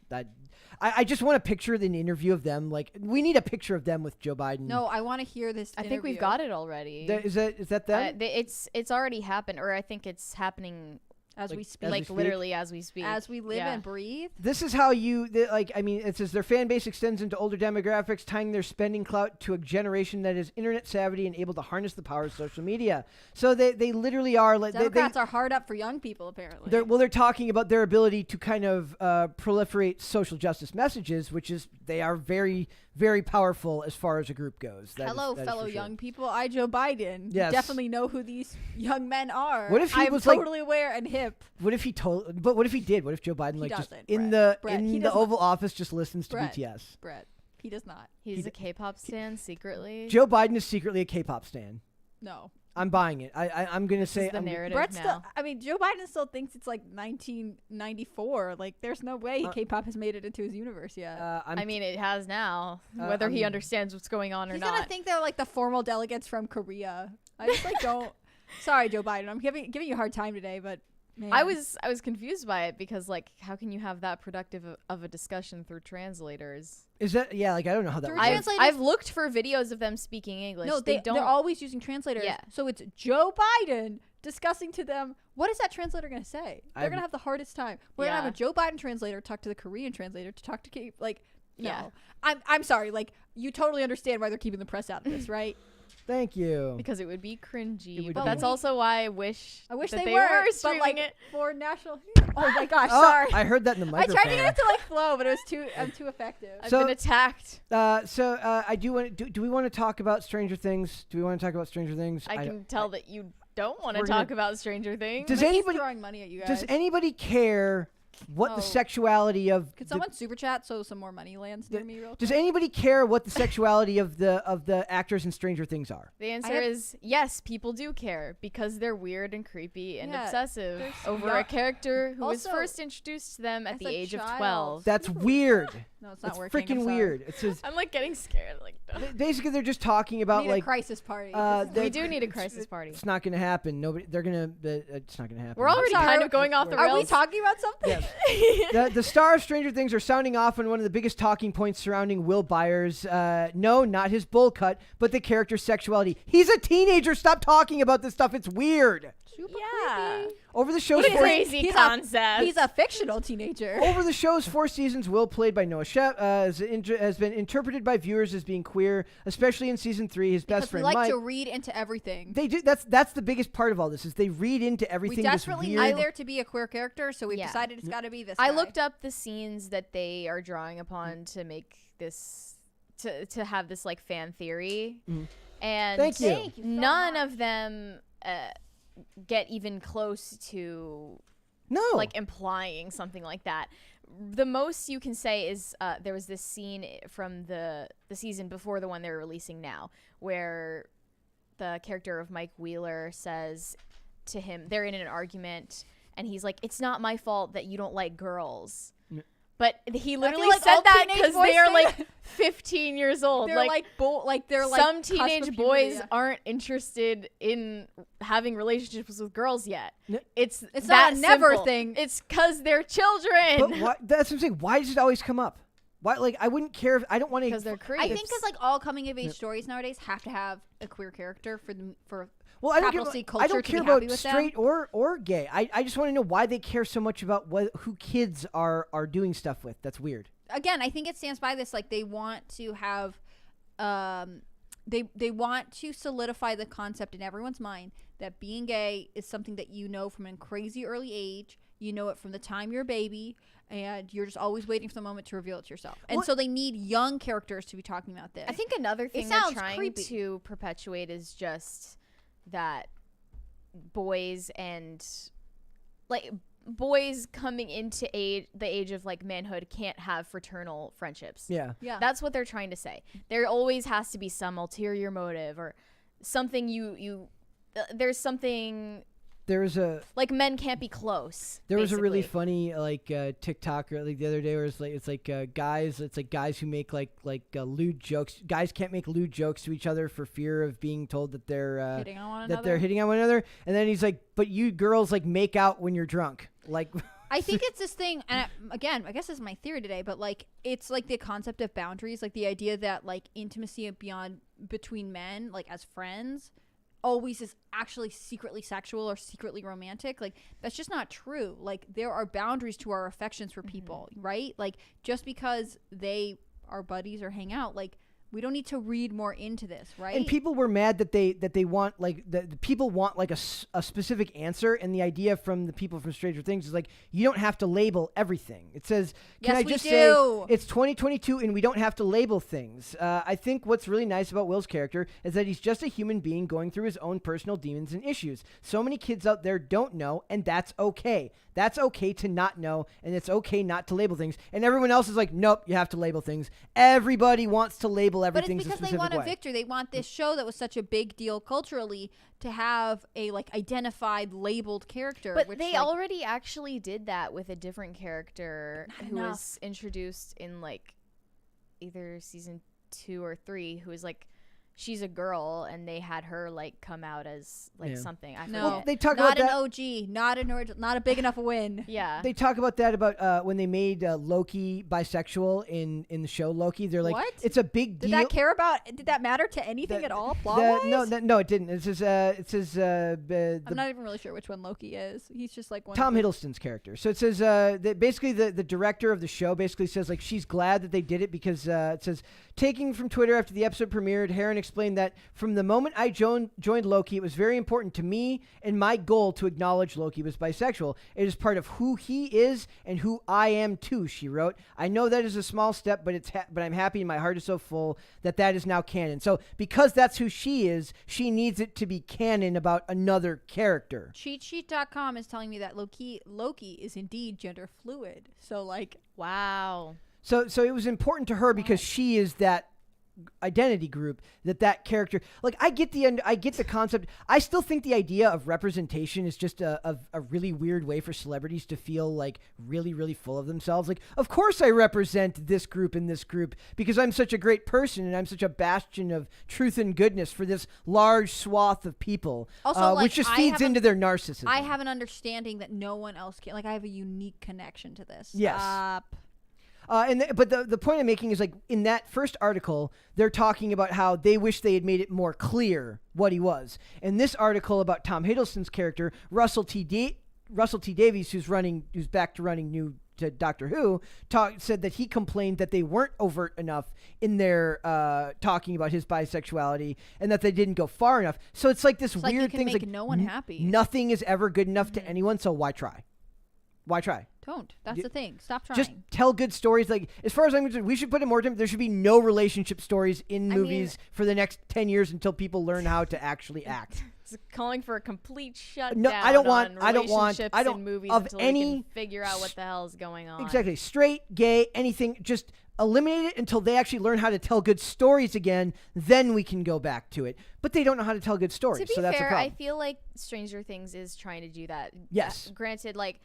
I just want a picture of an interview of them. Like, we need a picture of them with Joe Biden. No, I want to hear this I think we've interview. got it already. Is that them? It's already happened, or I think it's happening As Like- we as speak. we like speak? literally as we speak. As we live Yeah. and breathe. This is how it says their fan base extends into older demographics, tying their spending clout to a generation that is internet savvy and able to harness the power of social media. So they literally are like Democrats are hard up for young people, apparently. they're talking about their ability to kind of proliferate social justice messages, which is they are very, very powerful as far as a group goes. That Hello, is fellow for sure. young people. I, Joe Biden, Yes. definitely know who these young men are. What if he I'm was, like- totally aware and hip. What if he told? But what if he did? What if Joe Biden He just doesn't, in Brett. the Brett, he in the doesn't. Oval Office just listens to Brett. BTS? Brett, he does not. He's a K-pop stan secretly. Joe Biden is secretly a K-pop stan. No. I'm buying it. I'm gonna say the I'm- narrative Brett now. still, I mean, Joe Biden still thinks it's like 1994. Like, there's no way K-pop has made it into his universe yet. I mean, it has now. Whether he I'm- understands what's going on or He's not. gonna think they're like the formal delegates from Korea. I just like don't. Sorry, Joe Biden. I'm giving you a hard time today, but man. I was confused by it because like how can you have that productive of a discussion through translators? Is that like I don't know how that Through works. translators- I've looked for videos of them speaking English. No, they don't. they're always using translators. Yeah. So it's Joe Biden discussing to them. What is that translator going to say? They're going to have the hardest time. We're going to have a Joe Biden translator talk to the Korean translator to talk to no. Yeah. I'm sorry. Like, you totally understand why they're keeping the press out of this, right? Thank you. because it would be cringy. would But be. that's also why I wish they that were, but streaming like it. for national. Oh my gosh, Oh, sorry. I heard that in the I microphone. tried to get it to like flow, but it was I'm too effective. I've So- been attacked. I do want. Do we want to talk about Stranger Things? Do we want to talk about Stranger Things? I can tell that you don't want We're to gonna- talk about Stranger Things. Does He's anybody- throwing money at you guys? Does anybody care what the sexuality of. Could someone super chat so some more money lands near me real quick? Does anybody care what the sexuality of the actors in Stranger Things are? The answer is yes, people do care because they're weird and creepy and obsessive over a character who was first introduced to them at the age of 12. That's weird. No, it's not It's working. freaking weird. It says I'm like getting scared. Like, basically they're just talking about we need a crisis party. we do need a crisis party. It's not going to happen. Nobody. They're gonna. It's not going to happen. We're already kind of going off the rails. Are we talking about something? Yes. the star of Stranger Things are sounding off on one of the biggest talking points surrounding Will Byers. No, not his bowl cut, but the character's sexuality. He's a teenager. Stop talking about this stuff. It's weird. Super creepy. Over the show's crazy concept. He's a fictional teenager. Over the show's 4 seasons, Will, played by Noah Shep, has been interpreted by viewers as being queer, especially in season 3. His best friend we like Mike. to read into everything. They do. That's the biggest part of all this is they read into everything. We desperately this weird, need there to be a queer character, so we've decided it's got to be this. I guy. looked up the scenes that they are drawing upon to make this to have this like fan theory, and Thank you so none of them get even close to like implying something like that. The most you can say is there was this scene from the season before the one they're releasing now where the character of Mike Wheeler says to him, they're in an argument and he's like, it's not my fault that you don't like girls. But he literally said that because they are like 15 years old. They're they're like some teenage boys aren't interested in having relationships with girls yet. It's not a never simple. thing. It's because they're children. But that's what I'm saying. Why does it always come up? Why? Like I wouldn't care if I don't want to. Because they're creeps. I think because like all coming of age stories nowadays have to have a queer character for. Well, I don't care about straight or gay. I just want to know why they care so much about who kids are doing stuff with. That's weird. Again, I think it stands by this. Like they want to have, they want to solidify the concept in everyone's mind that being gay is something that you know from a crazy early age. You know it from the time you're a baby, and you're just always waiting for the moment to reveal it to yourself. And so they need young characters to be talking about this. I think another thing they're trying to perpetuate is just that boys and like boys coming into the age of like manhood can't have fraternal friendships. Yeah. That's what they're trying to say. There always has to be some ulterior motive or something there's something. There was like men can't be close. There was a really funny like TikTok like the other day where it's like guys who make like lewd jokes. Guys can't make lewd jokes to each other for fear of being told that they're hitting on one another. They're hitting on one another. And then he's like, "But you girls like make out when you're drunk." Like I think it's this thing, and again, I guess this is my theory today, but like it's like the concept of boundaries, like the idea that like intimacy between men, like as friends, always is actually secretly sexual or secretly romantic. Like that's just not true. Like there are boundaries to our affections for people, right? Like just because they are buddies or hang out, like we don't need to read more into this, right? And people were mad that they want like the people want like a specific answer, and the idea from the people from Stranger Things is like you don't have to label everything. It says, "Can I just say it's 2022 and we don't have to label things?" I think what's really nice about Will's character is that he's just a human being going through his own personal demons and issues. So many kids out there don't know, and that's okay. That's okay to not know, and it's okay not to label things. And everyone else is like, nope, you have to label things. Everybody wants to label everything. But it's because they want a victory. They want this show that was such a big deal culturally to have a like identified labeled character. But they already actually did that with a different character who was introduced in like either season 2 or 3, who was like, she's a girl, and they had her like come out as like something. I forget. Well, they talk not about an OG, not an original, not a big enough win. Yeah, they talk about that about when they made Loki bisexual in the show Loki. They're like, what? It's a big deal. Did that matter to anything at all? Plot-wise? No, it didn't. It says I'm not even really sure which one Loki is. He's just like one Tom Hiddleston's character. So it says that basically the director of the show basically says like she's glad that they did it because it says taking from Twitter after the episode premiered, Heron explained that from the moment I joined Loki, it was very important to me and my goal to acknowledge Loki was bisexual. It is part of who he is and who I am too, she wrote. I know that is a small step, but but I'm happy and my heart is so full that is now canon. So because that's who she is, she needs it to be canon about another character. CheatSheet.com is telling me that Loki is indeed gender fluid. So like, wow. So it was important to her because she is that identity group, that character. Like, I get the concept. I still think the idea of representation is just a really weird way for celebrities to feel like really, really full of themselves. Like, of course I represent this group and this group because I'm such a great person and I'm such a bastion of truth and goodness for this large swath of people. Also, which just feeds into their narcissism. I have an understanding that no one else can. Like, I have a unique connection to this. Yes. Stop. But the point I'm making is, like, in that first article, they're talking about how they wish they had made it more clear what he was. In this article about Tom Hiddleston's character, Russell T. Davies, who's back to running to Doctor Who, said that he complained that they weren't overt enough in their talking about his bisexuality and that they didn't go far enough. So it's like this weird thing. Like, no one happy. Nothing is ever good enough to anyone, so why try? Why try? Don't. That's the thing. Stop trying. Just tell good stories. Like, as far as I'm concerned, we should put in more time. There should be no relationship stories in movies for the next 10 years until people learn how to actually act. It's calling for a complete shutdown. No, I don't want in movies of until any we can figure out what the hell is going on. Exactly. Straight, gay, anything. Just eliminate it until they actually learn how to tell good stories again. Then we can go back to it. But they don't know how to tell good stories. To be that's fair, a problem. I feel like Stranger Things is trying to do that. Yes. Granted, like.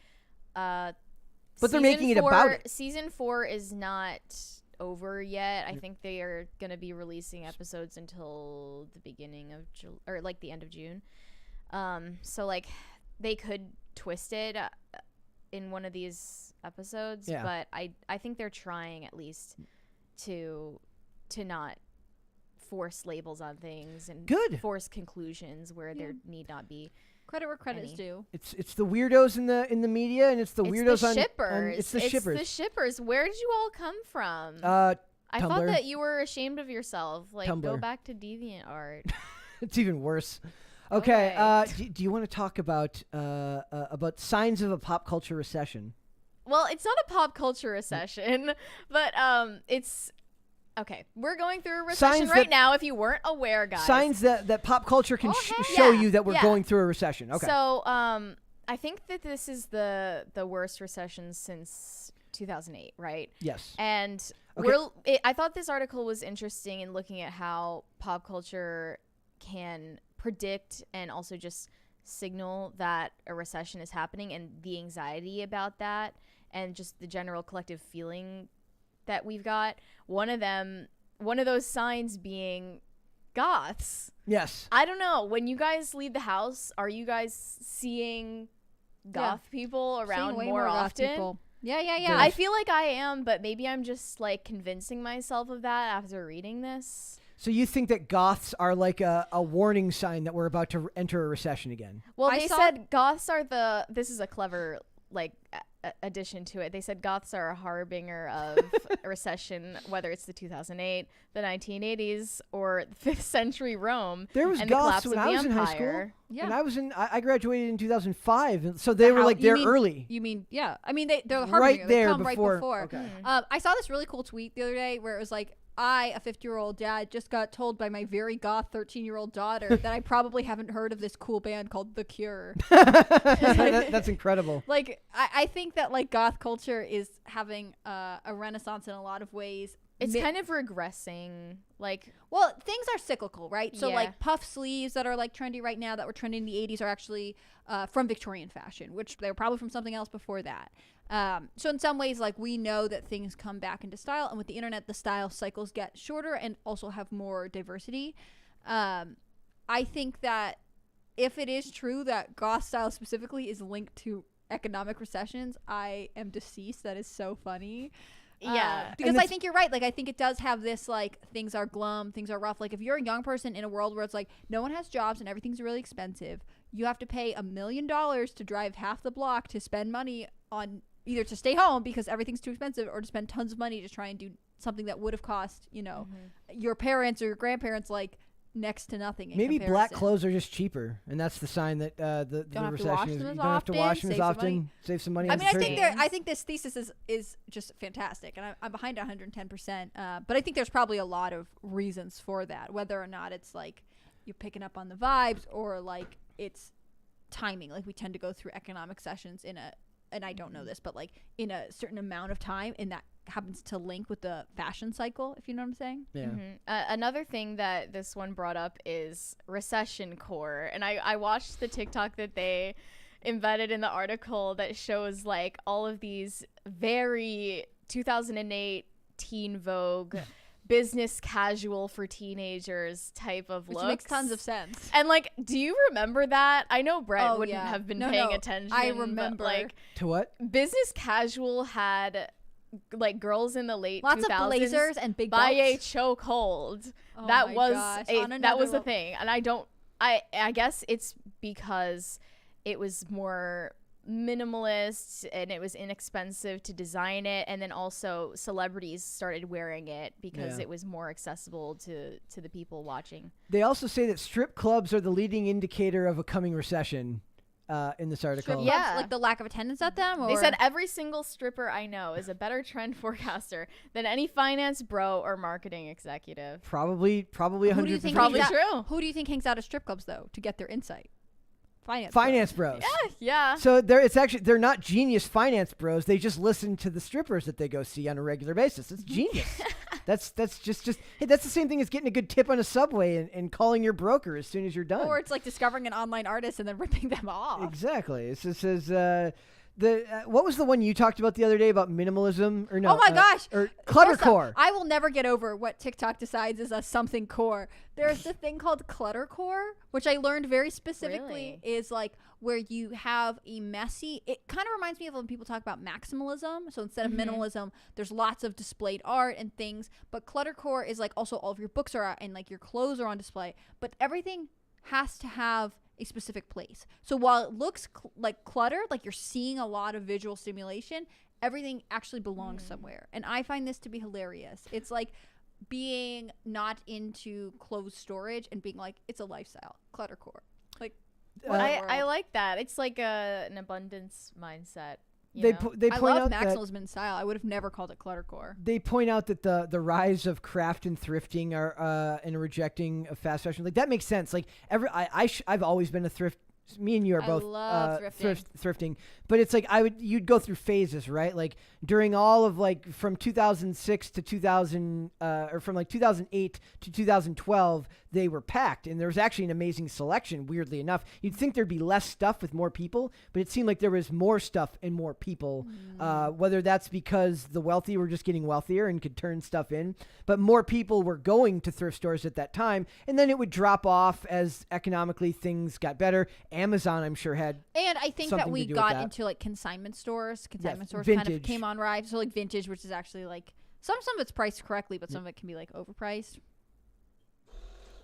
But they're making it about it. Season 4 is not over yet. I think they are going to be releasing episodes until the beginning of or like the end of June. So like they could twist it in one of these episodes, but I think they're trying at least to not force labels on things and force conclusions where there need not be. Credit where credit is due. It's the weirdos in the media, and it's the weirdos the on shippers. It's the shippers. It's the shippers. Where did you all come from? I thought that you were ashamed of yourself. Like, Tumblr. go back to DeviantArt. It's even worse. Okay. Do you want to talk about signs of a pop culture recession? Well, it's not a pop culture recession, but it's. Okay, we're going through a recession now, if you weren't aware, guys. Signs that pop culture can show you that we're going through a recession. Okay. So, I think that this is the worst recession since 2008, right? Yes. And I thought this article was interesting in looking at how pop culture can predict and also just signal that a recession is happening and the anxiety about that and just the general collective feeling that we've got. One of those signs being goths. Yes. I don't know. When you guys leave the house, are you guys seeing goth people around more often? Yeah. I feel like I am, but maybe I'm just like convincing myself of that after reading this. So you think that goths are like a warning sign that we're about to enter a recession again? Well, they said goths are this is a clever like addition to it. They said goths are a harbinger of a recession, whether it's the 2008, the 1980s, or 5th century Rome. There was and goths the when collapse I of was the in high empire. school. Yeah. And I graduated in 2005, so they were like early. You mean, yeah. I mean, they're the harbinger. Right there, they come before. Right before. Okay. I saw this really cool tweet the other day where it was like, I, a 50-year-old dad, just got told by my very goth 13-year-old daughter that I probably haven't heard of this cool band called The Cure. That's incredible. Like, I think that like goth culture is having a renaissance in a lot of ways. It's kind of regressing. Like, well, things are cyclical, right? So Yeah. like puff sleeves that are like trendy right now that were trendy in the 80s are actually from Victorian fashion, which they were probably from something else before that. So in some ways, like, we know that things come back into style, and with the internet, the style cycles get shorter and also have more diversity. I think that if it is true that goth style specifically is linked to economic recessions, I am deceased. That is so funny. Yeah. Because I think you're right. Like, I think it does have this, like, things are glum, things are rough. Like, if you're a young person in a world where it's like no one has jobs and everything's really expensive, you have to pay $1 million to drive half the block to spend money on either to stay home because everything's too expensive, or to spend tons of money to try and do something that would have cost, your parents or your grandparents like next to nothing. In Maybe black comparison. clothes are just cheaper, and that's the sign that the Don't have to recession wash is. them You as don't have to wash them as often, save some often. money. Save some money. I on mean, detergent. I think this thesis is just fantastic, and I'm behind 110%. But I think there's probably a lot of reasons for that, whether or not it's like you're picking up on the vibes or like it's timing. Like we tend to go through economic sessions and I don't know this, but like in a certain amount of time, and that happens to link with the fashion cycle, if you know what I'm saying. Yeah. Another thing that this one brought up is recession core, and I watched the TikTok that they embedded in the article that shows like all of these very 2008 teen Vogue business casual for teenagers type of looks. Which makes tons of sense. And like, do you remember that? I know Brett wouldn't yeah. have been No, paying no, attention. I but, remember. like, To what? business casual had like girls in the late Lots 2000s of blazers and big by a belts. chokehold. Oh That my was gosh, on that another was the level. thing, and I guess it's because it was more minimalist and it was inexpensive to design it, and then also celebrities started wearing it because Yeah. it was more accessible to the people watching. They also say that strip clubs are the leading indicator of a coming recession. In this article. Strip Yeah. clubs, like the lack of attendance at them. Or? They said every single stripper I know is a better trend forecaster than any finance bro or marketing executive. Probably Who do you 100%. think Probably hangs out- true. Who do you think hangs out at strip clubs though to get their insight? Finance bros. Yeah. So they're not genius finance bros. They just listen to the strippers that they go see on a regular basis. It's genius. that's just hey, that's the same thing as getting a good tip on a subway and calling your broker as soon as you're done. Or it's like discovering an online artist and then ripping them off. Exactly. It says what was the one you talked about the other day about minimalism or no? Oh my gosh. Or First cluttercore. off, I will never get over what TikTok decides is a something core. There's this thing called cluttercore, which I learned very specifically is like where you have a messy. It kind of reminds me of when people talk about maximalism. So instead of minimalism, there's lots of displayed art and things. But cluttercore is like also all of your books are out and like your clothes are on display. But everything has to have a specific place. So while it looks like cluttered, like you're seeing a lot of visual stimulation, everything actually belongs somewhere. And I find this to be hilarious. It's like being not into clothes storage and being like, it's a lifestyle. Cluttercore. Like, I like that. It's like an abundance mindset. They know? they I point love out that maximalism in style. I would have never called it cluttercore. they point out that the rise of craft and thrifting are and rejecting of fast fashion, like that makes sense. Like I've always been a thrift. Me and you are I both love thrifting, but it's like you'd go through phases, right? Like during all of like from 2006 to 2000 or from like 2008 to 2012, they were packed, and there was actually an amazing selection. Weirdly enough, you'd think there'd be less stuff with more people, but it seemed like there was more stuff and more people. Whether that's because the wealthy were just getting wealthier and could turn stuff in, but more people were going to thrift stores at that time, and then it would drop off as economically things got better. Amazon, I'm sure, had And I think that something we to do with got that. into like consignment stores. Consignment stores vintage. kind of came on rise. So like vintage, which is actually like some of it's priced correctly, but some of it can be like overpriced.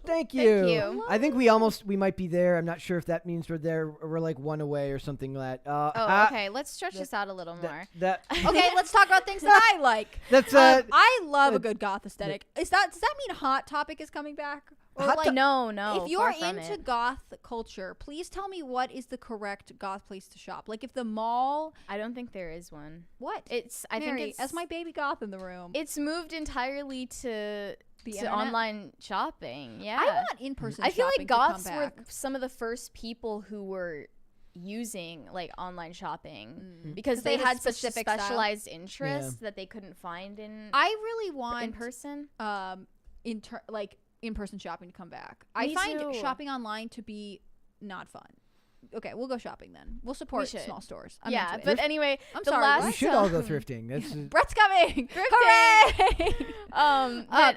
Thank you. you. I think we might be there. I'm not sure if that means we're there or we're like one away or something like that. Oh, okay. Let's stretch this out a little more. Okay, let's talk about things that I like. That's I love a good goth aesthetic. Does that mean Hot Topic is coming back? Or Hot like, To- No. if you're far from into it. goth culture, please tell me what is the correct goth place to shop. Like if the mall, I don't think there is one. what? I Mary, think it's as my baby goth in the room. It's moved entirely to internet? online shopping. Yeah. I want in-person. I feel shopping like to come goths were back. some of the first people who were using like online shopping because 'Cause they they have a had such specific style. specialized interests that they couldn't find in I really want in person. in-person shopping to come back. Me I find too. shopping online to be not fun. Okay, we'll go shopping then. We'll support should. small stores. I'm Yeah, into but it. anyway, I'm the sorry, last we what? should all go thrifting. That's Brett's coming. Hooray!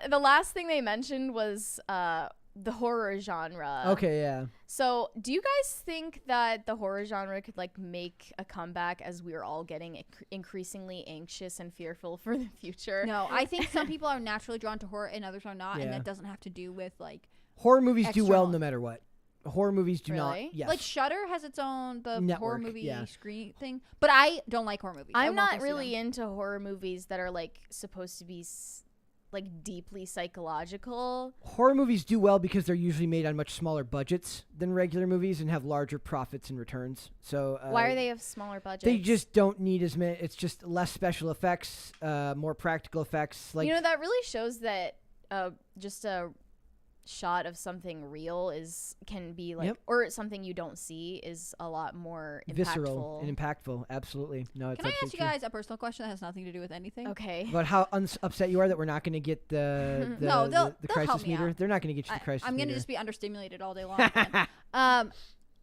the last thing they mentioned was the horror genre. okay. Yeah. So, do you guys think that the horror genre could like make a comeback as we're all getting increasingly anxious and fearful for the future? No, I think some people are naturally drawn to horror and others are not, and Yeah. that doesn't have to do with like Horror movies do well External. no matter what. Horror movies do Really? not. Yes. like Shudder has its own horror Network, movie yeah. screen thing, but I don't like horror movies. I I'm won't go not see really them. into horror movies that are like supposed to be like deeply psychological. Horror movies do well because they're usually made on much smaller budgets than regular movies and have larger profits and returns. So Why are they of smaller budgets? They just don't need as many. It's just less special effects, more practical effects. Like, you know, that really shows that just a shot of something real can be like, or something you don't see is a lot more impactful. Visceral and impactful. Absolutely. No, it's Can I ask absolutely you guys a personal question that has nothing to do with anything? Okay. about how upset you are that we're not going to get the No, they'll crisis help me meter? out. They're not going to get you the crisis I'm meter. going to just be understimulated all day long.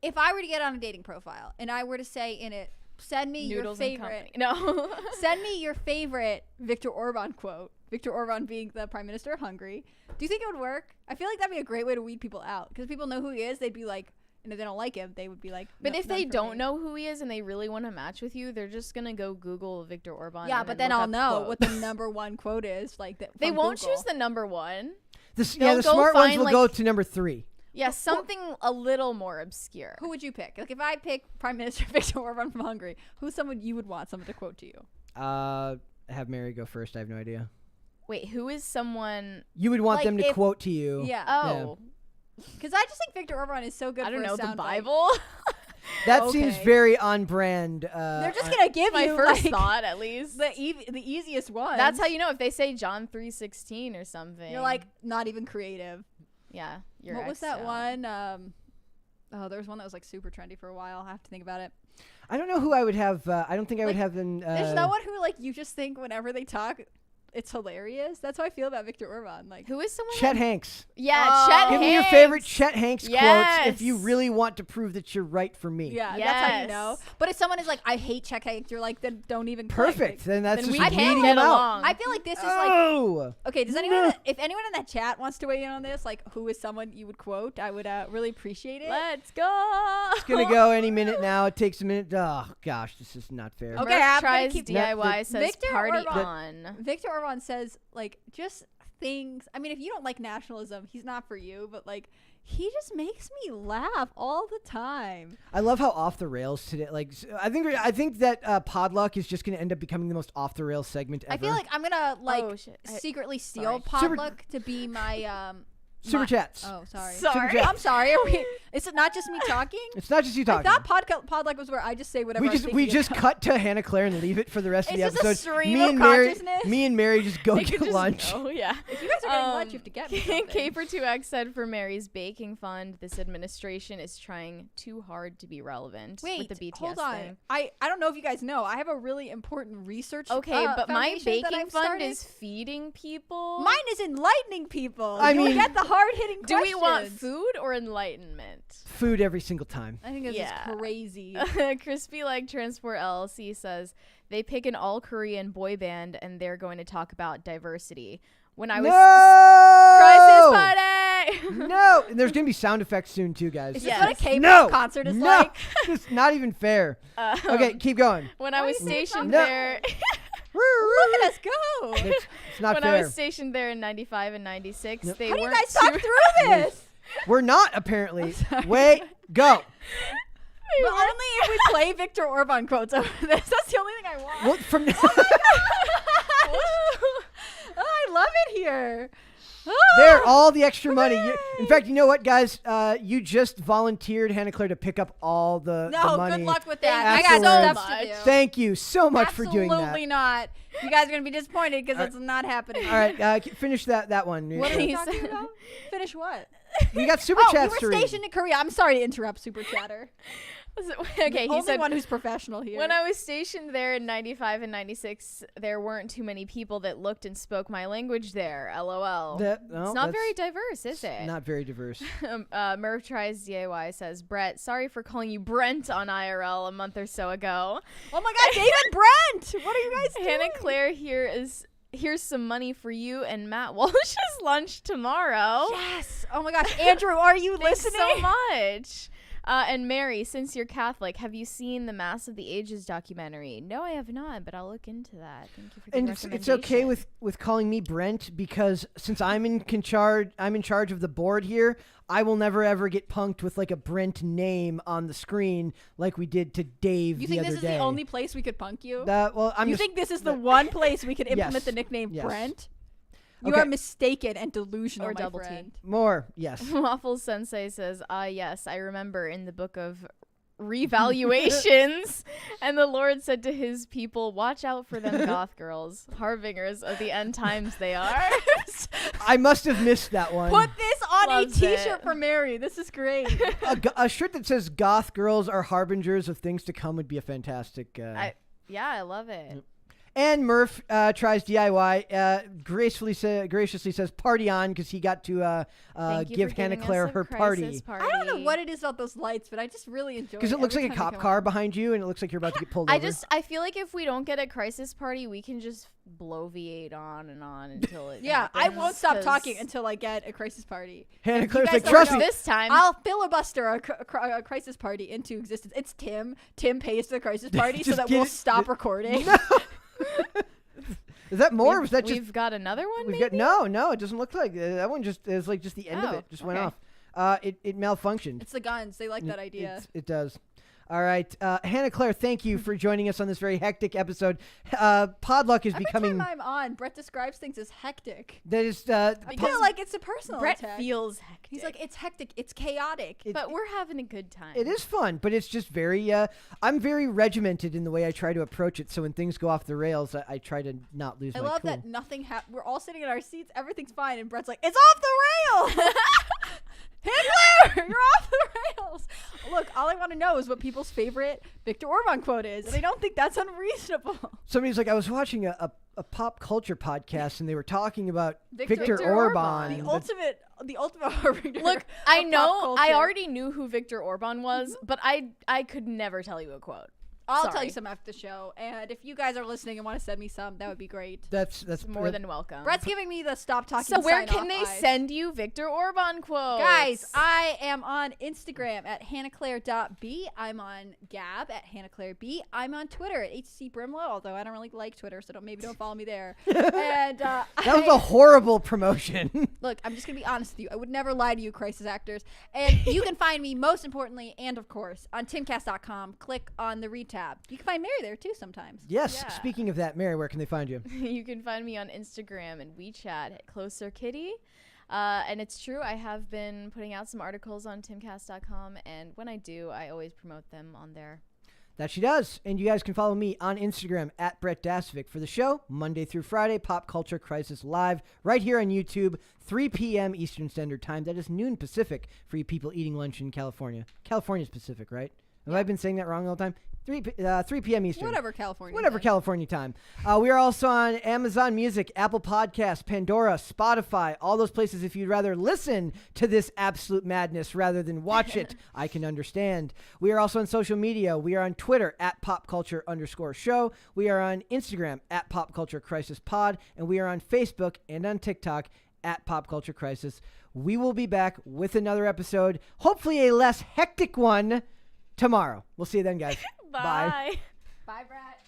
If I were to get on a dating profile and I were to say in it, send me Noodles your and favorite. No. Send me your favorite Viktor Orban quote. Viktor Orban being the Prime Minister of Hungary. Do you think it would work? I feel like that'd be a great way to weed people out because people know who he is. They'd be like, and if they don't like him, they would be like. But "No, if none they for don't me." know who he is and they really want to match with you, they're just gonna go Google Viktor Orban. Yeah, and but then look I'll up know what quotes. the number one quote is. Like that. They from won't Google. choose the number one. The They'll the go smart ones find, will like- go to number 3. Yeah, something a little more obscure. Who would you pick? Like if I pick Prime Minister Viktor Orban from Hungary, who's someone you would want someone to quote to you? Have Mary go first. I have no idea. Wait, who is someone? You would want Like them to if- quote to you. Yeah. Oh, Because I just think Viktor Orban is so good. I don't for know, a the soundbite. Bible. That seems Okay. very on brand. They're just gonna give My you first like, thought, at least. the easiest one. That's how you know if they say John 3:16 or something. You're like not even creative. yeah. You're What was that X-Stone. one? Oh, there was one that was like super trendy for a while. I have to think about it. I don't know who I would have. I don't think I would Like, have them. There's no one who like you just think whenever they talk, it's hilarious. That's how I feel about Viktor Orban. Like Who is someone? Chet Hanks. Yeah, Oh. Chet Give me your Hanks. favorite Chet Hanks quotes if you Yes. really want to prove that you're right for me. yeah, that's how you Yes. know. But if someone is like, I hate Czech Hanks, you're like, then don't even click. Perfect. Then that's Then just we weeding can't them get out. along. I feel like this is like Oh. okay. Does No. anyone, if anyone in that chat wants to weigh in on this, like who is someone you would quote, I would really appreciate it. Let's go. It's gonna go any minute now. It takes a minute. Oh gosh, this is not fair. Okay, Murph I'm gonna tries keep- DIY says Viktor party Orban- on. Viktor Orban says like just things. I mean, if you don't like nationalism, he's not for you. But like, he just makes me laugh all the time. I love how off the rails today. Like, I think that Podluck is just gonna end up becoming the most off the rails segment ever. I feel like I'm gonna like Oh, shit. secretly steal Super- Podluck to be my Super my- chats. Oh, sorry. Sorry. I'm sorry. Is it not just me talking? It's not just you talking. I thought Podluck was where I just say whatever. we just cut to Hannah Claire and leave it for the rest of It's the just a episode. stream me of and Mary, consciousness. me and Mary just go They could get just lunch. go, yeah. If you guys are getting lunch, you have to get me something. K for 2X said for Mary's baking fund, this administration is trying too hard to be relevant Wait, with the BTS hold on. thing. I don't know if you guys know. I have a really important research. Okay, but my foundation that baking I've fund started. is feeding people. Mine is enlightening people. I You'll mean- get the hard hitting Do we want questions. food or enlightenment? Food every single time. I think this Yeah. is crazy. Crispy Like Transport LLC says they pick an all Korean boy band and they're going to talk about diversity. When I was Crisis Party. No, and there's gonna be sound effects soon too, guys. Is Yes. this what a K-pop No, concert is no, like? it's not even fair. Okay, keep going. When I Why was do you say stationed No. there. Look at us go. It's not When fair. I was stationed there in 95 and 96, Yep. they How do you weren't guys talk too- through this? We're not apparently. sorry. Wait, go. But only if we play Viktor Orban quotes over this. That's the only thing I want. What from? Oh, I love it here. There, all the extra money. In fact, you know what, guys? You just volunteered Hannah Claire to pick up all the No, money. good luck with that. Thank I you got so stuff to do. Thank you so much for doing that. Absolutely not. You guys are gonna be disappointed because All it's not happening. All right, finish that one. What are He you talking said- about? Finish what? We got super Oh, you chats to were read. stationed in Korea. I'm sorry to interrupt, Super Chatter. Okay, The he only said one who's professional here. when I was stationed there in 95 and 96, there weren't too many people that looked and spoke my language there. LOL. No, It's not very diverse, is it? Not very diverse. Merv tries DIY says, Brett, sorry for calling you Brent on IRL a month or so ago. Oh my God, David Brent! What are you guys doing? Hannah Claire here's some money for you and Matt Walsh's lunch tomorrow. Yes. Oh my gosh, Andrew, are you Thanks listening? so much. And Mary, since you're Catholic, have you seen the Mass of the Ages documentary? No, I have not, but I'll look into that. Thank you for the And recommendation. it's okay with calling me Brent because since I'm in charge of the board here, I will never ever get punked with like a Brent name on the screen like we did to Dave You the think other this is day. the only place we could punk you? Well, I'm You just, think this is the one place we could implement Yes. the nickname Yes. Brent? You are mistaken and delusional, Or my double friend. More, yes. Waffles Sensei says, yes, I remember in the book of revaluations, and the Lord said to his people, watch out for them goth girls, harbingers of the end times they are. I must have missed that one. Put this on Loves a t-shirt it. for Mary. This is great. A shirt that says "Goth girls are harbingers of things to come" would be a fantastic. Yeah, I love it. And Murph tries DIY. Graciously says "party on" because he got to Thank you give for Hannah giving us Claire a her crisis party. I don't know what it is about those lights, but I just really enjoy it. Because it looks every like a time they cop come car on. behind you, and it looks like you're about to get pulled over. I feel like if we don't get a crisis party, we can just blow V8 on until it Yeah, I happens, won't stop 'cause talking until I get a crisis party. Hannah If Claire's you like, guys trust don't me. know, this time. I'll filibuster a crisis party into existence. It's Tim. Tim pays for the crisis party so Just that get we'll it- stop recording. Is that more? or was that just? We've got another one. We've Maybe? got no. It doesn't look like that. One just is like just the end of Oh, it. Just went okay. off. It malfunctioned. It's the guns. They like that idea. It does. All right, Hannah Claire, thank you for joining us on this very hectic episode. Podluck is Every becoming. time I'm on, Brett describes things as hectic. That is. I feel like it's a personal Brett attack. feels hectic. He's like, it's hectic. It's chaotic. but we're having a good time. It is fun, but it's just very. I'm very regimented in the way I try to approach it. So when things go off the rails, I try to not lose I my love cool. that nothing happened. We're all sitting in our seats. Everything's fine. And Brett's like, it's off the rails. Hitler, you're off the rails. Look, all I want to know is what people's favorite Viktor Orban quote is. And I don't think that's unreasonable. Somebody's like, I was watching a pop culture podcast, and they were talking about Viktor Viktor Orban. The but- ultimate harbinger. Look, I of pop know I culture. already knew who Viktor Orban was, but I could never tell you a quote. I'll tell Sorry. you some after the show. And if you guys are listening and want to send me some, that would be great. That's More than welcome. Brett's giving me the stop talking. So where sign can they off eyes. send you Viktor Orban quotes? Guys, I am on Instagram at hannahclaire.b. I'm on Gab at hannahclaireb. I'm on Twitter at hcbrimlow, although I don't really like Twitter, so maybe don't follow me there. And that was a horrible promotion. look, I'm just going to be honest with you. I would never lie to you, crisis actors. And you can find me, most importantly, and of course, on timcast.com. Click on the read tab. You can find Mary there, too, sometimes. Yes. Yeah. Speaking of that, Mary, where can they find you? You can find me on Instagram and WeChat at Closer Kitty. And it's true, I have been putting out some articles on timcast.com, and when I do, I always promote them on there. That she does. And you guys can follow me on Instagram at Brett Dasovic for the show, Monday through Friday, Pop Culture Crisis Live, right here on YouTube, 3 p.m. Eastern Standard Time. That is noon Pacific for you people eating lunch in California. California's Pacific, right? Have I been saying that wrong all the time? 3 p.m. Eastern. Whatever California. Whatever California time. We are also on Amazon Music, Apple Podcasts, Pandora, Spotify, all those places. If you'd rather listen to this absolute madness rather than watch it, I can understand. We are also on social media. We are on Twitter at popculture_show. We are on Instagram at popculturecrisisPod. And we are on Facebook and on TikTok at popculturecrisis. We will be back with another episode, hopefully a less hectic one, tomorrow. We'll see you then, guys. Bye. Bye, Brett.